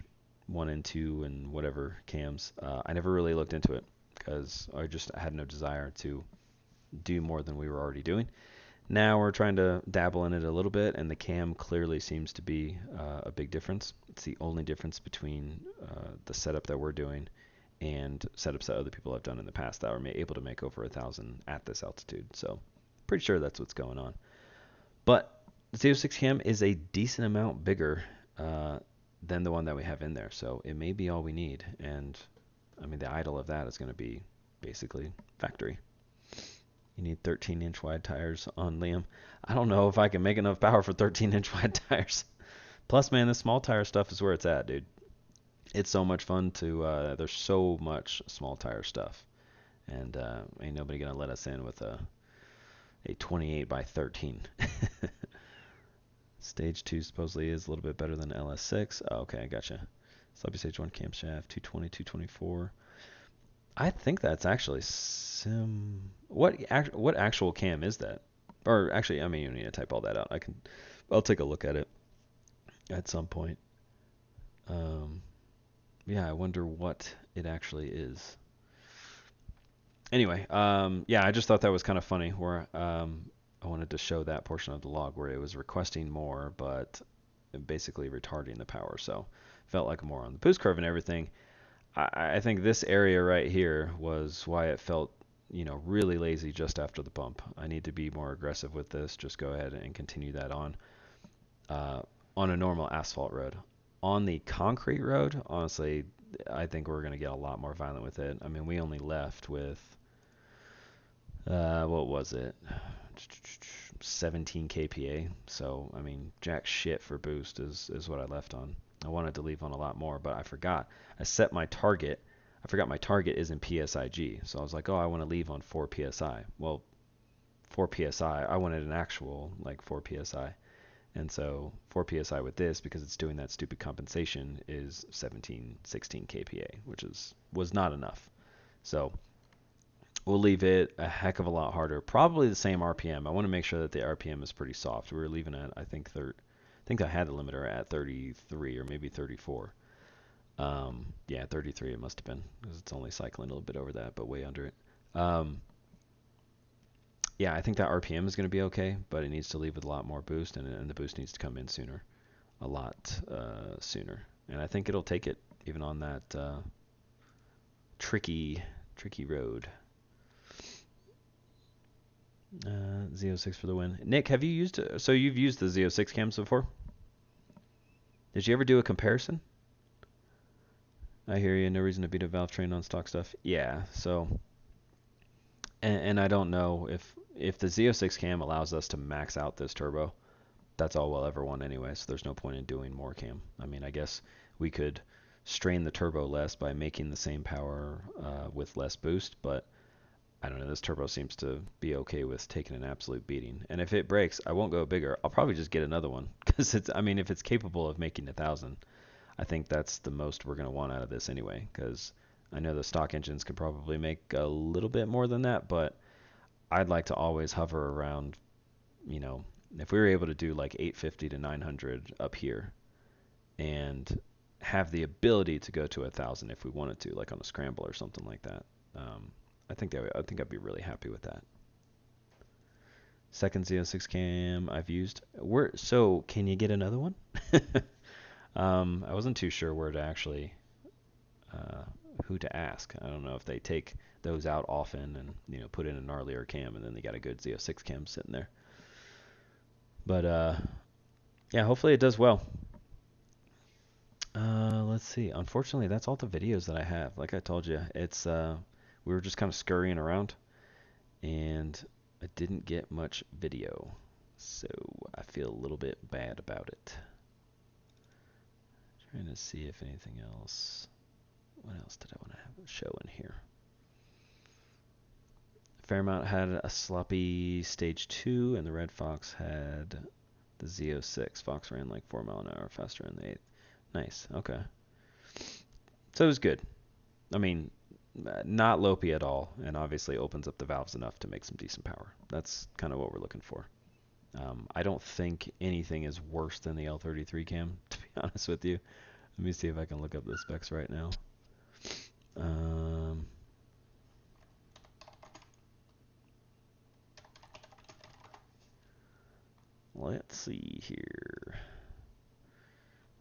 Speaker 1: 1 and 2 and whatever cams. I never really looked into it because I just had no desire to do more than we were already doing. Now we're trying to dabble in it a little bit, and the cam clearly seems to be a big difference. It's the only difference between the setup that we're doing and setups that other people have done in the past that are able to make over 1,000 at this altitude. So pretty sure that's what's going on. But the Z06 cam is a decent amount bigger than the one that we have in there, so it may be all we need. And I mean, the idle of that is going to be basically factory. You need 13-inch wide tires on Liam. I don't know if I can make enough power for 13-inch wide tires. Plus, man, the small tire stuff is where it's at, dude. It's so much fun to. There's so much small tire stuff, and ain't nobody gonna let us in with a 28 by 13. Stage 2 supposedly is a little bit better than LS6. Oh, okay, I gotcha. Sloppy stage 1 camshaft, 220, 224. I think that's actually what actual cam is that? Or actually, I mean, you need to type all that out. I'll take a look at it at some point. Yeah, I wonder what it actually is. Anyway, yeah, I just thought that was kind of funny where I wanted to show that portion of the log where it was requesting more, but basically retarding the power. So felt like more on the boost curve and everything. I think this area right here was why it felt, really lazy just after the bump. I need to be more aggressive with this. Just go ahead and continue that on a normal asphalt road. On the concrete road, honestly, I think we're going to get a lot more violent with it. I mean, we only left with What was it? 17 kPa. So, I mean, jack shit for boost is what I left on. I wanted to leave on a lot more, but I forgot. I set my target. I forgot my target is in PSIG. So I was like, oh, I want to leave on 4 PSI. Well, 4 PSI, I wanted an actual like 4 PSI. And so 4 PSI with this, because it's doing that stupid compensation, is 17, 16 kPa, which was not enough. So we'll leave it a heck of a lot harder. Probably the same RPM. I want to make sure that the RPM is pretty soft. We were leaving at, I think I had a limiter at 33 or maybe 34. Yeah, 33 it must have been, because it's only cycling a little bit over that, but way under it. Yeah, I think that RPM is going to be okay, but it needs to leave with a lot more boost, and the boost needs to come in sooner, a lot sooner. And I think it'll take it even on that tricky road. Z06 for the win. Nick, have you used it? So you've used the Z06 cams before? Did you ever do a comparison? I hear you. No reason to beat a valve train on stock stuff. Yeah. So, and I don't know if the Z06 cam allows us to max out this turbo. That's all we'll ever want anyway. So there's no point in doing more cam. I mean, I guess we could strain the turbo less by making the same power with less boost, but I don't know, this turbo seems to be okay with taking an absolute beating. And if it breaks, I won't go bigger. I'll probably just get another one, because I mean, if it's capable of making 1,000, I think that's the most we're going to want out of this anyway, because I know the stock engines could probably make a little bit more than that, but I'd like to always hover around, you know, if we were able to do like 850 to 900 up here and have the ability to go to 1,000 if we wanted to, like on a scramble or something like that. I think I'd be really happy with that. Second Z06 cam I've used. So can you get another one? I wasn't too sure where to actually who to ask. I don't know if they take those out often and put in a gnarlier cam, and then they got a good Z06 cam sitting there. But yeah, hopefully it does well. Let's see. Unfortunately, that's all the videos that I have. Like I told you, it's we were just kind of scurrying around, and I didn't get much video, so I feel a little bit bad about it. Trying to see if anything else. What else did I want to have show in here? Fairmount had a sloppy stage 2, and the Red Fox had the Z06. Fox ran like 4 mile an hour faster in the 8th. Nice. Okay. So it was good. I mean, not lopey at all, and obviously opens up the valves enough to make some decent power. That's kind of what we're looking for. I don't think anything is worse than the L33 cam, to be honest with you. Let me see if I can look up the specs right now. Let's see here.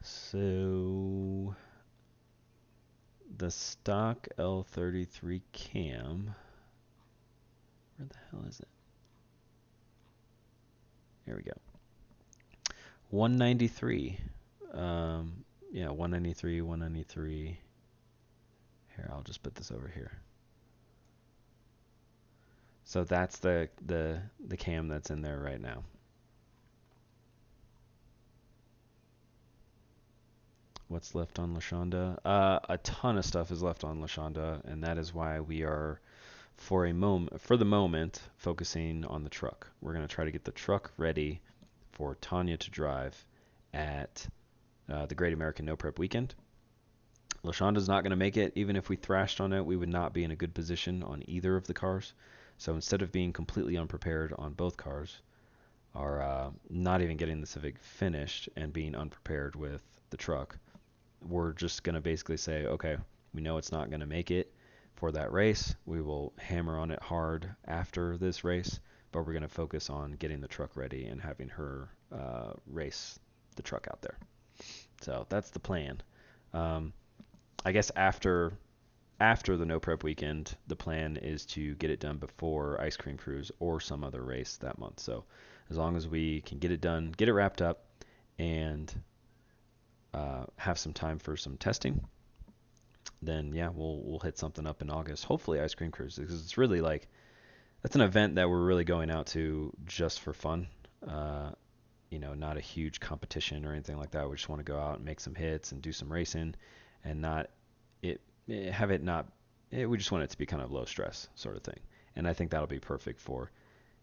Speaker 1: So the stock L33 cam, where the hell is it? Here we go. 193. Yeah, 193, 193. Here, I'll just put this over here. So that's the cam that's in there right now. What's left on Lashonda? A ton of stuff is left on Lashonda, and that is why we are, for the moment, focusing on the truck. We're going to try to get the truck ready for Tanya to drive at the Great American No Prep Weekend. Lashonda's not going to make it. Even if we thrashed on it, we would not be in a good position on either of the cars. So instead of being completely unprepared on both cars, or not even getting the Civic finished and being unprepared with the truck, we're just going to basically say, okay, we know it's not going to make it for that race. We will hammer on it hard after this race, but we're going to focus on getting the truck ready and having her race the truck out there. So that's the plan. I guess after the No Prep Weekend, the plan is to get it done before Ice Cream Cruise or some other race that month. So as long as we can get it done, get it wrapped up, and have some time for some testing, then yeah, we'll hit something up in August. Hopefully Ice Cream Cruise, because it's really like that's an event that we're really going out to just for fun. Uh, not a huge competition or anything like that. We just want to go out and make some hits and do some racing, and not it have it not. We just want it to be kind of low stress sort of thing. And I think that'll be perfect for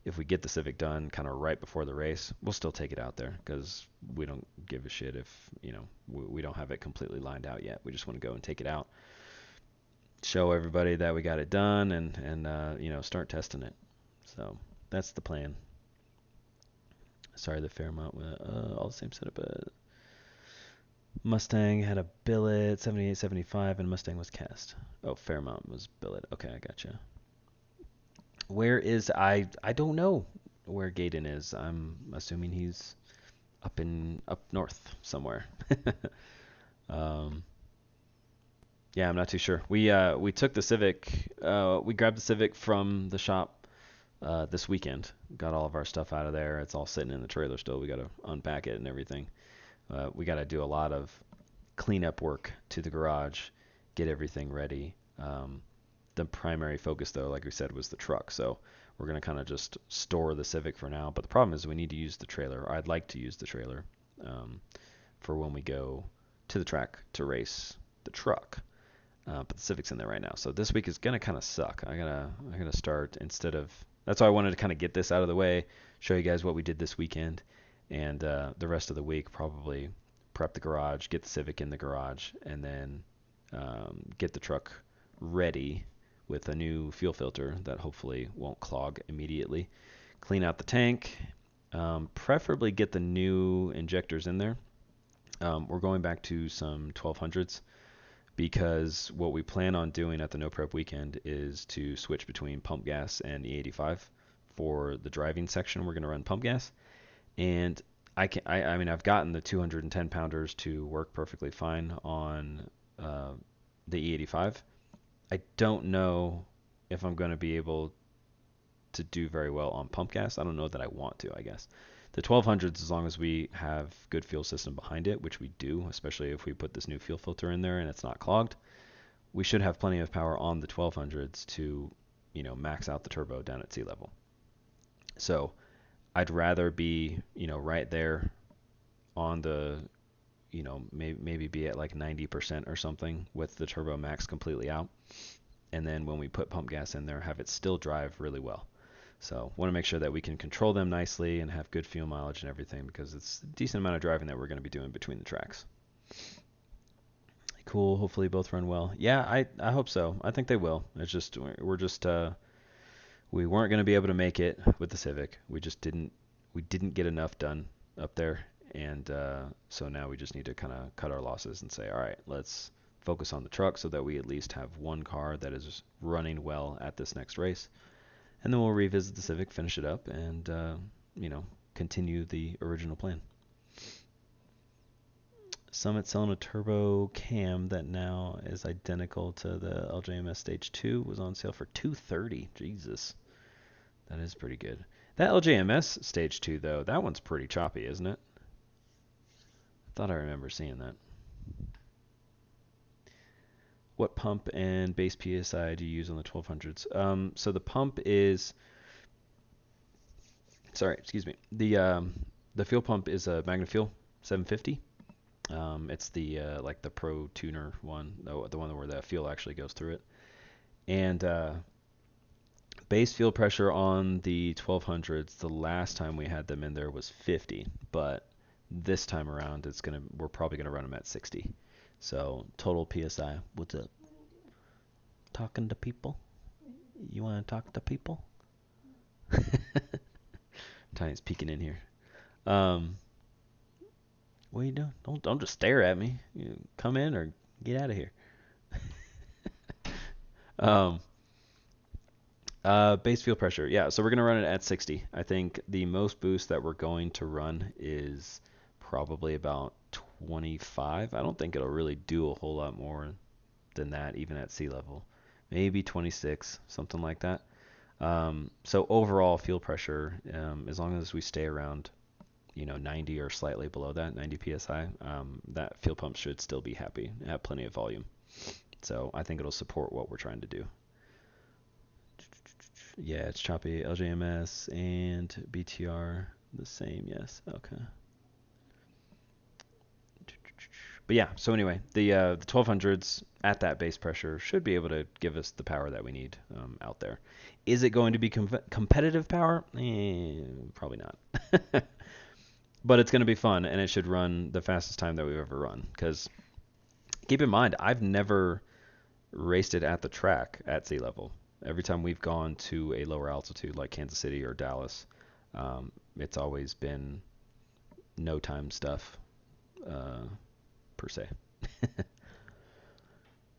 Speaker 1: if we get the Civic done kind of right before the race. We'll still take it out there because we don't give a shit if we don't have it completely lined out yet. We just want to go and take it out, show everybody that we got it done, and start testing it. So that's the plan. Sorry, the Fairmont all the same setup. Mustang had a billet 7875 and Mustang was cast. Oh, Fairmont was billet. Okay, I gotcha. Where is I don't know where Gaydon is. I'm assuming he's up north somewhere. um, yeah, I'm not too sure. We took the Civic. We grabbed the Civic from the shop this weekend. Got all of our stuff out of there. It's all sitting in the trailer still. We got to unpack it and everything. We got to do a lot of cleanup work to the garage, get everything ready. The primary focus, though, like we said, was the truck. So we're going to kind of just store the Civic for now. But the problem is we need to use the trailer. Or I'd like to use the trailer for when we go to the track to race the truck. But the Civic's in there right now. So this week is going to kind of suck. I gotta start instead of. That's why I wanted to kind of get this out of the way, show you guys what we did this weekend, and the rest of the week probably prep the garage, get the Civic in the garage, and then get the truck ready with a new fuel filter that hopefully won't clog immediately. Clean out the tank, preferably get the new injectors in there. We're going back to some 1200s because what we plan on doing at the No Prep weekend is to switch between pump gas and E85. For the driving section, we're going to run pump gas, and I mean, I've gotten the 210 pounders to work perfectly fine on the E85. I don't know if I'm going to be able to do very well on pump gas. I don't know that I want to, I guess. The 1200s, as long as we have good fuel system behind it, which we do, especially if we put this new fuel filter in there and it's not clogged, we should have plenty of power on the 1200s to, max out the turbo down at sea level. So I'd rather be, right there on the, maybe be at like 90% or something with the turbo max completely out. And then when we put pump gas in there, have it still drive really well. So want to make sure that we can control them nicely and have good fuel mileage and everything because it's a decent amount of driving that we're going to be doing between the tracks. Cool. Hopefully both run well. Yeah, I hope so. I think they will. It's just we weren't going to be able to make it with the Civic. We didn't get enough done up there, and so now we just need to kind of cut our losses and say, all right, let's focus on the truck so that we at least have one car that is running well at this next race, and then we'll revisit the Civic, finish it up, and continue the original plan. Summit selling a turbo cam that now is identical to the LJMS Stage 2 was on sale for $230. Jesus. That is pretty good. That LJMS Stage 2, though, that one's pretty choppy, isn't it? I thought I remember seeing that. What pump and base PSI do you use on the 1200s? So the pump is... Sorry, excuse me. The fuel pump is a MagnaFuel 750. It's the like the Pro Tuner one, the one where the fuel actually goes through it. And base fuel pressure on the 1200s, the last time we had them in there was 50, but this time around we're probably gonna run them at 60. So total PSI. What's up? Talking to people? You want to talk to people? Tanya's peeking in here. What are you doing? Don't just stare at me. Come in or get out of here. Base fuel pressure. Yeah, so we're going to run it at 60. I think the most boost that we're going to run is probably about 25. I don't think it'll really do a whole lot more than that, even at sea level. Maybe 26, something like that. So overall fuel pressure, as long as we stay around, 90 or slightly below that, 90 psi, that fuel pump should still be happy, have plenty of volume. So I think it'll support what we're trying to do. Yeah, it's choppy. LJMS and BTR the same. Yes. Okay. But yeah, so anyway, the 1200s at that base pressure should be able to give us the power that we need out there. Is it going to be competitive power? Probably not. But it's going to be fun, and it should run the fastest time that we've ever run. Because keep in mind, I've never raced it at the track at sea level. Every time we've gone to a lower altitude like Kansas City or Dallas, it's always been no time stuff uh, per se.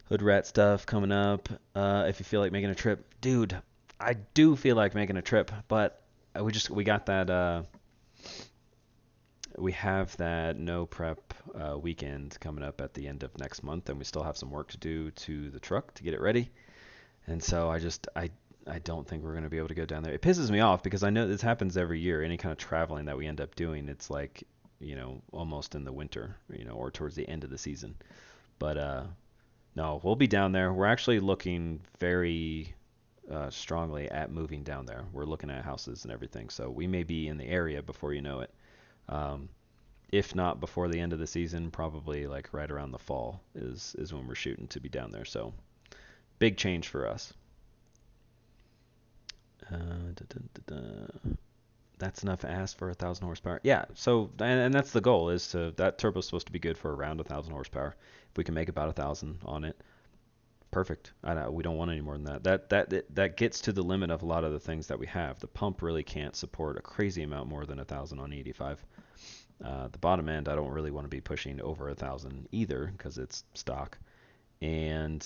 Speaker 1: Hood rat stuff coming up. If you feel like making a trip, dude, I do feel like making a trip, but we got that we have that no prep weekend coming up at the end of next month, and we still have some work to do to the truck to get it ready. And so I don't think we're going to be able to go down there. It pisses me off because I know this happens every year. Any kind of traveling that we end up doing, it's like, almost in the winter, or towards the end of the season. But no, we'll be down there. We're actually looking very strongly at moving down there. We're looking at houses and everything, so we may be in the area before you know it. Um, if not before the end of the season, probably like right around the fall is when we're shooting to be down there. So big change for us. Da, da, da, da. That's enough ass for 1,000 horsepower. Yeah. So and that's the goal is to that turbo's supposed to be good for around 1,000 horsepower. If we can make about 1,000 on it, perfect. We don't want any more than that. That gets to the limit of a lot of the things that we have. The pump really can't support a crazy amount more than 1,000 on 85. The bottom end, I don't really want to be pushing over 1,000 either because it's stock. And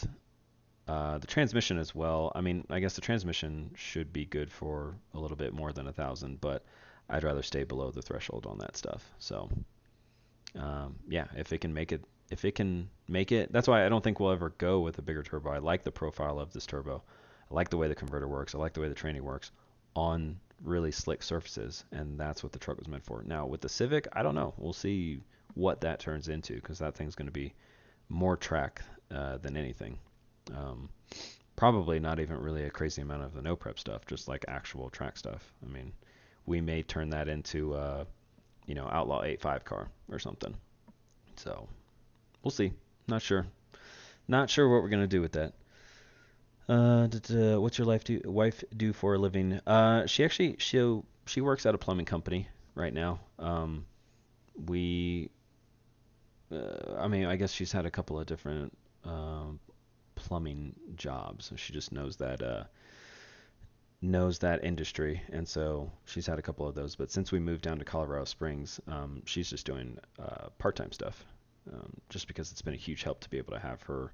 Speaker 1: the transmission as well. I mean, I guess the transmission should be good for a little bit more than 1,000, but I'd rather stay below the threshold on that stuff. So, yeah, if it can make it, that's why I don't think we'll ever go with a bigger turbo. I like the profile of this turbo. I like the way the converter works. I like the way the training works on really slick surfaces, and that's what the truck was meant for. Now, with the Civic, I don't know. We'll see what that turns into because that thing's going to be more track than anything. Um, Probably not even really a crazy amount of the no prep stuff, just like actual track stuff. I mean, we may turn that into Outlaw 85 car or something. So we'll see. Not sure. Not sure what we're gonna do with that. What's your wife do for a living? She works at a plumbing company right now. We, I mean, I guess she's had a couple of different plumbing jobs. So she just knows that industry, and so she's had a couple of those. But since we moved down to Colorado Springs, she's just doing part-time stuff, just because it's been a huge help to be able to have her,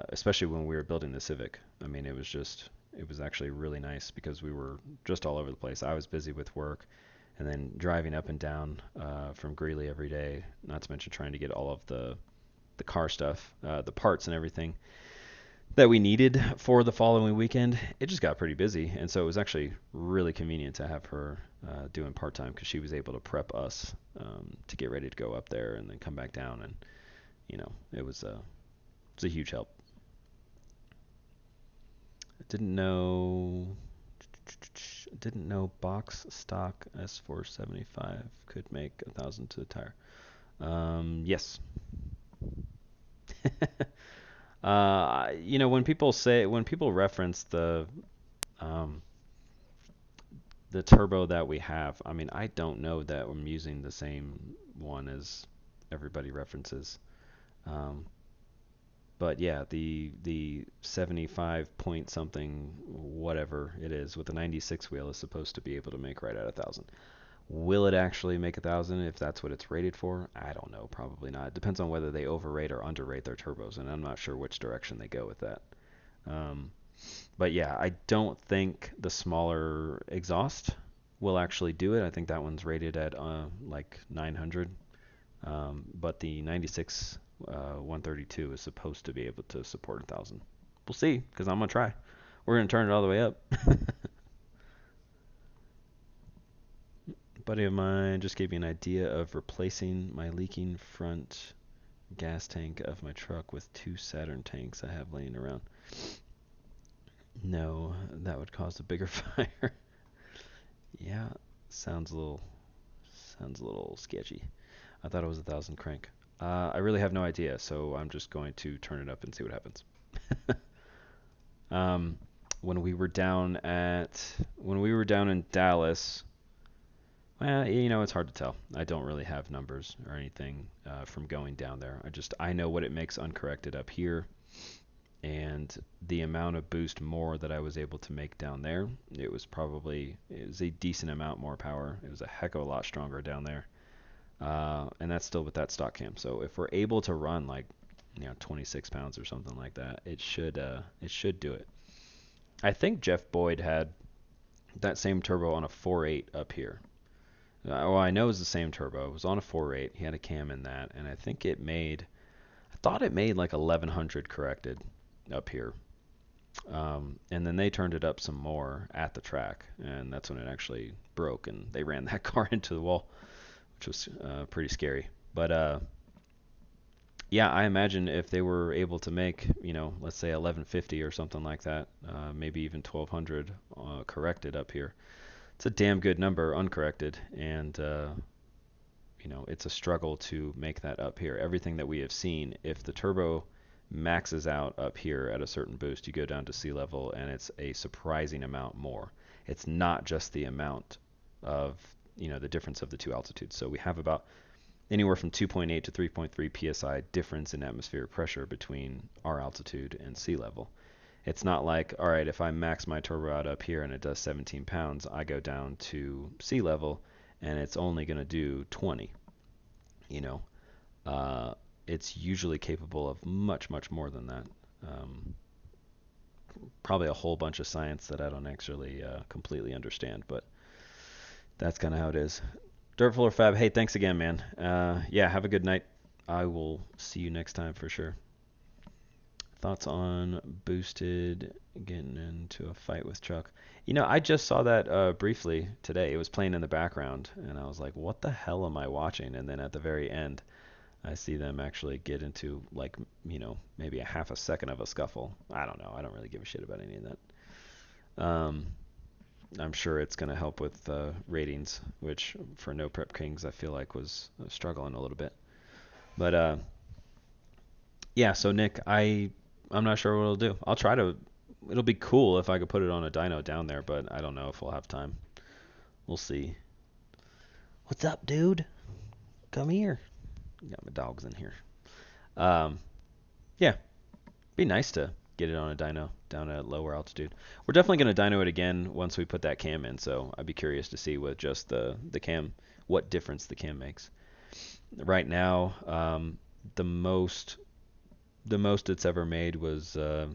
Speaker 1: especially when we were building the Civic. I mean, it was actually really nice because we were just all over the place. I was busy with work, and then driving up and down from Greeley every day. Not to mention trying to get all of the car stuff, the parts and everything that we needed for the following weekend. It just got pretty busy, and so it was actually really convenient to have her doing part time because she was able to prep us to get ready to go up there and then come back down, and it was a huge help. I didn't know box stock S475 could make 1,000 to the tire. Yes. When people reference um, the turbo that we have, I mean, I don't know that I'm using the same one as everybody references. Um, but yeah, the 75 point something, whatever it is, with the 96 wheel is supposed to be able to make right at 1,000. Will it actually make 1,000 if that's what it's rated for? I don't know. Probably not. It depends on whether they overrate or underrate their turbos, and I'm not sure which direction they go with that. Um, but yeah, I don't think the smaller exhaust will actually do it. I think that one's rated at like 900. But the 96 132 is supposed to be able to support 1,000. We'll see, because I'm gonna try. We're gonna turn it all the way up. Buddy of mine just gave me an idea of replacing my leaking front gas tank of my truck with two Saturn tanks I have laying around. No, that would cause a bigger fire. Yeah, sounds a little sounds a little sketchy. I thought it was 1,000 crank. I really have no idea, so I'm just going to turn it up and see what happens. um, when we were down in Dallas, well, it's hard to tell. I don't really have numbers or anything from going down there. I know what it makes uncorrected up here, and the amount of boost more that I was able to make down there, it was a decent amount more power. It was a heck of a lot stronger down there, and that's still with that stock cam. So if we're able to run like 26 pounds or something like that, it should do it. I think Jeff Boyd had that same turbo on a 4.8 up here. Well, I know it was the same turbo. It was on a 4.8. He had a cam in that, and I thought it made like 1100 corrected up here. And then they turned it up some more at the track, and that's when it actually broke, and they ran that car into the wall, which was pretty scary. But yeah, I imagine if they were able to make, let's say 1150 or something like that, maybe even 1200 corrected up here, it's a damn good number uncorrected, and it's a struggle to make that up here. Everything that we have seen, if the turbo maxes out up here at a certain boost, you go down to sea level, and it's a surprising amount more. It's not just the amount of, the difference of the two altitudes. So we have about anywhere from 2.8 to 3.3 psi difference in atmospheric pressure between our altitude and sea level. It's not like, all right, if I max my turbo out up here and it does 17 pounds, I go down to sea level and it's only going to do 20. You know, it's usually capable of much, much more than that. Um, Probably a whole bunch of science that I don't actually completely understand, but that's kind of how it is. Dirtful or Fab, hey, thanks again, man. Yeah, have a good night. I will see you next time for sure. Thoughts on boosted getting into a fight with Chuck? I just saw that briefly today. It was playing in the background, and I was like, what the hell am I watching? And then at the very end, I see them actually get into, like, maybe a half a second of a scuffle. I don't know. I don't really give a shit about any of that. I'm sure it's going to help with ratings, which for No Prep Kings, I feel like was struggling a little bit. But yeah, so Nick, I'm not sure what it'll do. I'll try to. It'll be cool if I could put it on a dyno down there, but I don't know if we'll have time. We'll see. What's up, dude? Come here. Got my dogs in here. Um, yeah, be nice to get it on a dyno down at lower altitude. We're definitely going to dyno it again once we put that cam in, so I'd be curious to see with just the cam, what difference the cam makes. Right now, the most it's ever made was I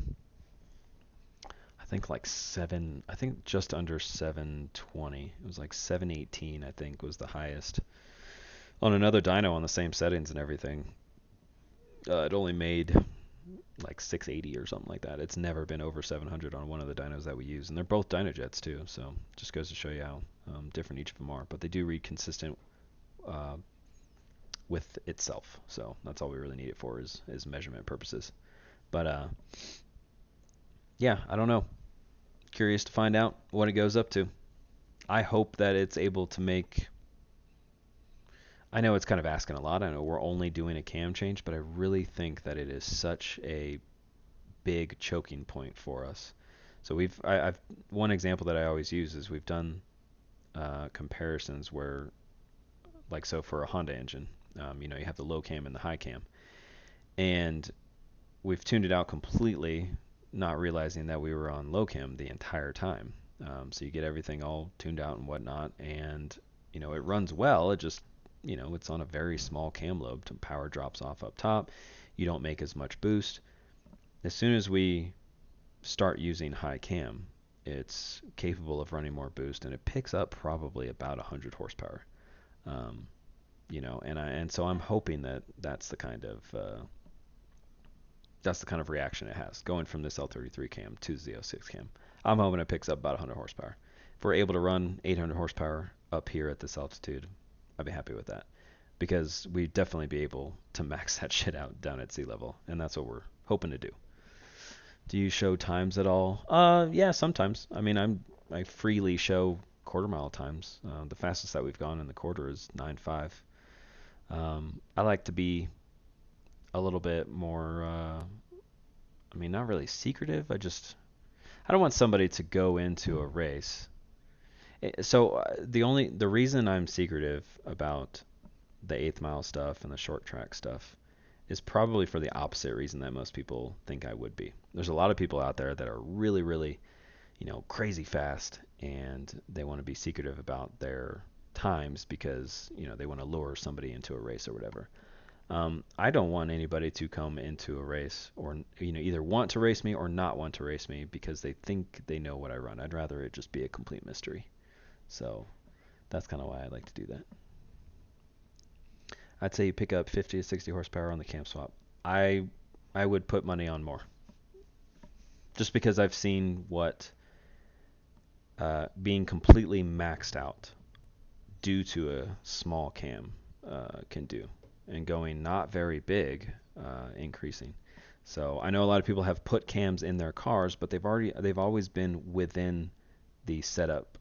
Speaker 1: think like I think just under 720. It was like 718, I think, was the highest on another dyno on the same settings and everything. It only made like 680 or something like that. It's never been over 700 on one of the dynos that we use, and they're both dyno jets too. So just goes to show you how different each of them are. But they do read consistent uh, with itself. So that's all we really need it for is measurement purposes. But yeah, I don't know. Curious to find out what it goes up to. I hope that it's able to make. I know it's kind of asking a lot. I know we're only doing a cam change, but I really think that it is such a big choking point for us. So I've one example that I always use is we've done comparisons where, like, so for a Honda engine, you have the low cam and the high cam, and we've tuned it out completely, not realizing that we were on low cam the entire time. So you get everything all tuned out and whatnot, and it runs well. It just it's on a very small cam lobe. Power drops off up top. You don't make as much boost. As soon as we start using high cam, it's capable of running more boost, and it picks up probably about 100 horsepower. Um, and so I'm hoping that that's the kind of reaction it has going from this L33 cam to the Z06 cam. I'm hoping it picks up about 100 horsepower. If we're able to run 800 horsepower up here at this altitude, I'd be happy with that, because we'd definitely be able to max that shit out down at sea level, and that's what we're hoping to do. Do you show times at all? Yeah, sometimes. I mean, I freely show quarter mile times. The fastest that we've gone in the quarter is 9:05. I like to be a little bit more. I mean, not really secretive. I don't want somebody to go into a race. So the reason I'm secretive about the eighth mile stuff and the short track stuff is probably for the opposite reason that most people think I would be. There's a lot of people out there that are really, really, crazy fast, and they want to be secretive about their times because, they want to lure somebody into a race or whatever. I don't want anybody to come into a race or, either want to race me or not want to race me because they think they know what I run. I'd rather it just be a complete mystery. So that's kind of why I like to do that. I'd say you pick up 50 to 60 horsepower on the cam swap. I I would put money on more, just because I've seen what being completely maxed out due to a small cam can do, and going not very big, increasing. So I know a lot of people have put cams in their cars, but they've always been within the setup,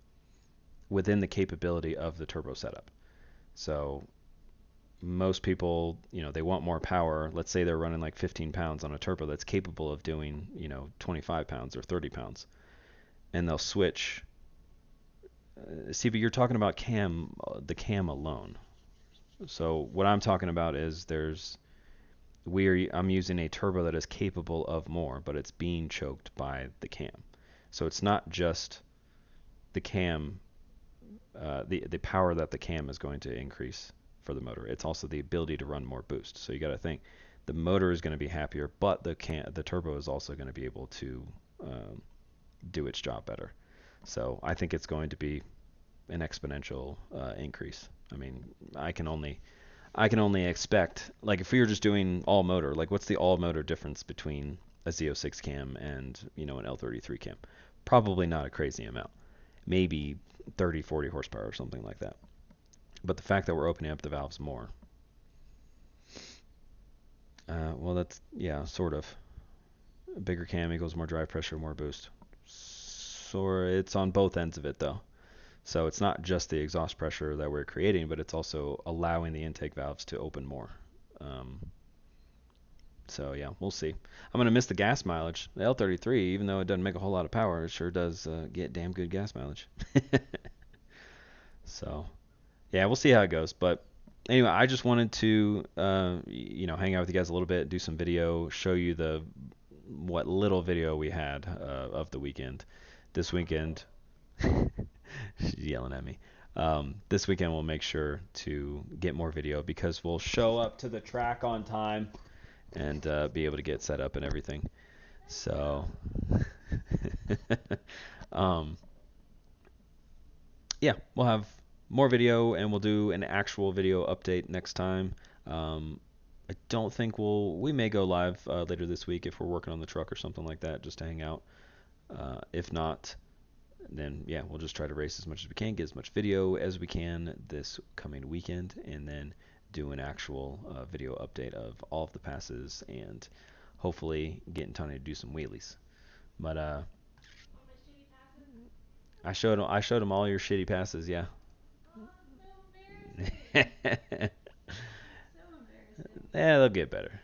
Speaker 1: within the capability of the turbo setup. So most people, they want more power. Let's say they're running like 15 pounds on a turbo that's capable of doing, 25 pounds or 30 pounds, and they'll switch. See, but you're talking about the cam alone. So what I'm talking about is I'm using a turbo that is capable of more, but it's being choked by the cam. So it's not just the cam, the power that the cam is going to increase for the motor. It's also the ability to run more boost. So you got to think the motor is going to be happier, but the turbo is also going to be able to do its job better. So I think it's going to be an exponential increase. I mean, I can only expect, like, if we were just doing all motor, like, what's the all motor difference between a Z06 cam and, an L33 cam? Probably not a crazy amount. Maybe 30, 40 horsepower or something like that. But the fact that we're opening up the valves more, well, that's, yeah, sort of. A bigger cam equals more drive pressure, more boost. So it's on both ends of it, though. So it's not just the exhaust pressure that we're creating, but it's also allowing the intake valves to open more. Um, so yeah, we'll see. I'm gonna miss the gas mileage. The L33, even though it doesn't make a whole lot of power, it sure does get damn good gas mileage. So yeah, we'll see how it goes. But anyway, I just wanted to hang out with you guys a little bit, do some video, show you what little video we had of the weekend. This weekend, she's yelling at me. This weekend we'll make sure to get more video because we'll show up to the track on time and be able to get set up and everything. So, um, yeah, we'll have more video and we'll do an actual video update next time. I don't think we may go live later this week if we're working on the truck or something like that, just to hang out. If not, then yeah, we'll just try to race as much as we can, get as much video as we can this coming weekend, and then do an actual video update of all of the passes and hopefully getting Tanya to do some wheelies. But I showed him all your shitty passes, yeah. Yeah, they'll get better.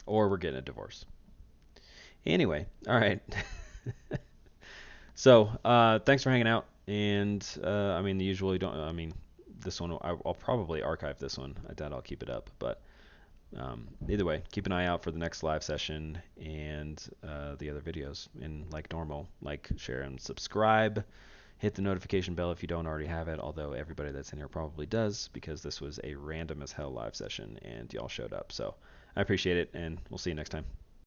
Speaker 1: Or we're getting a divorce. Anyway, all right. So, thanks for hanging out. And I mean, the usual. You don't. I mean, this one I'll probably archive this one. I doubt I'll keep it up, but either way, keep an eye out for the next live session and the other videos. And like normal, like, share, and subscribe. Hit the notification bell if you don't already have it, although everybody that's in here probably does because this was a random as hell live session and y'all showed up. So I appreciate it, and we'll see you next time.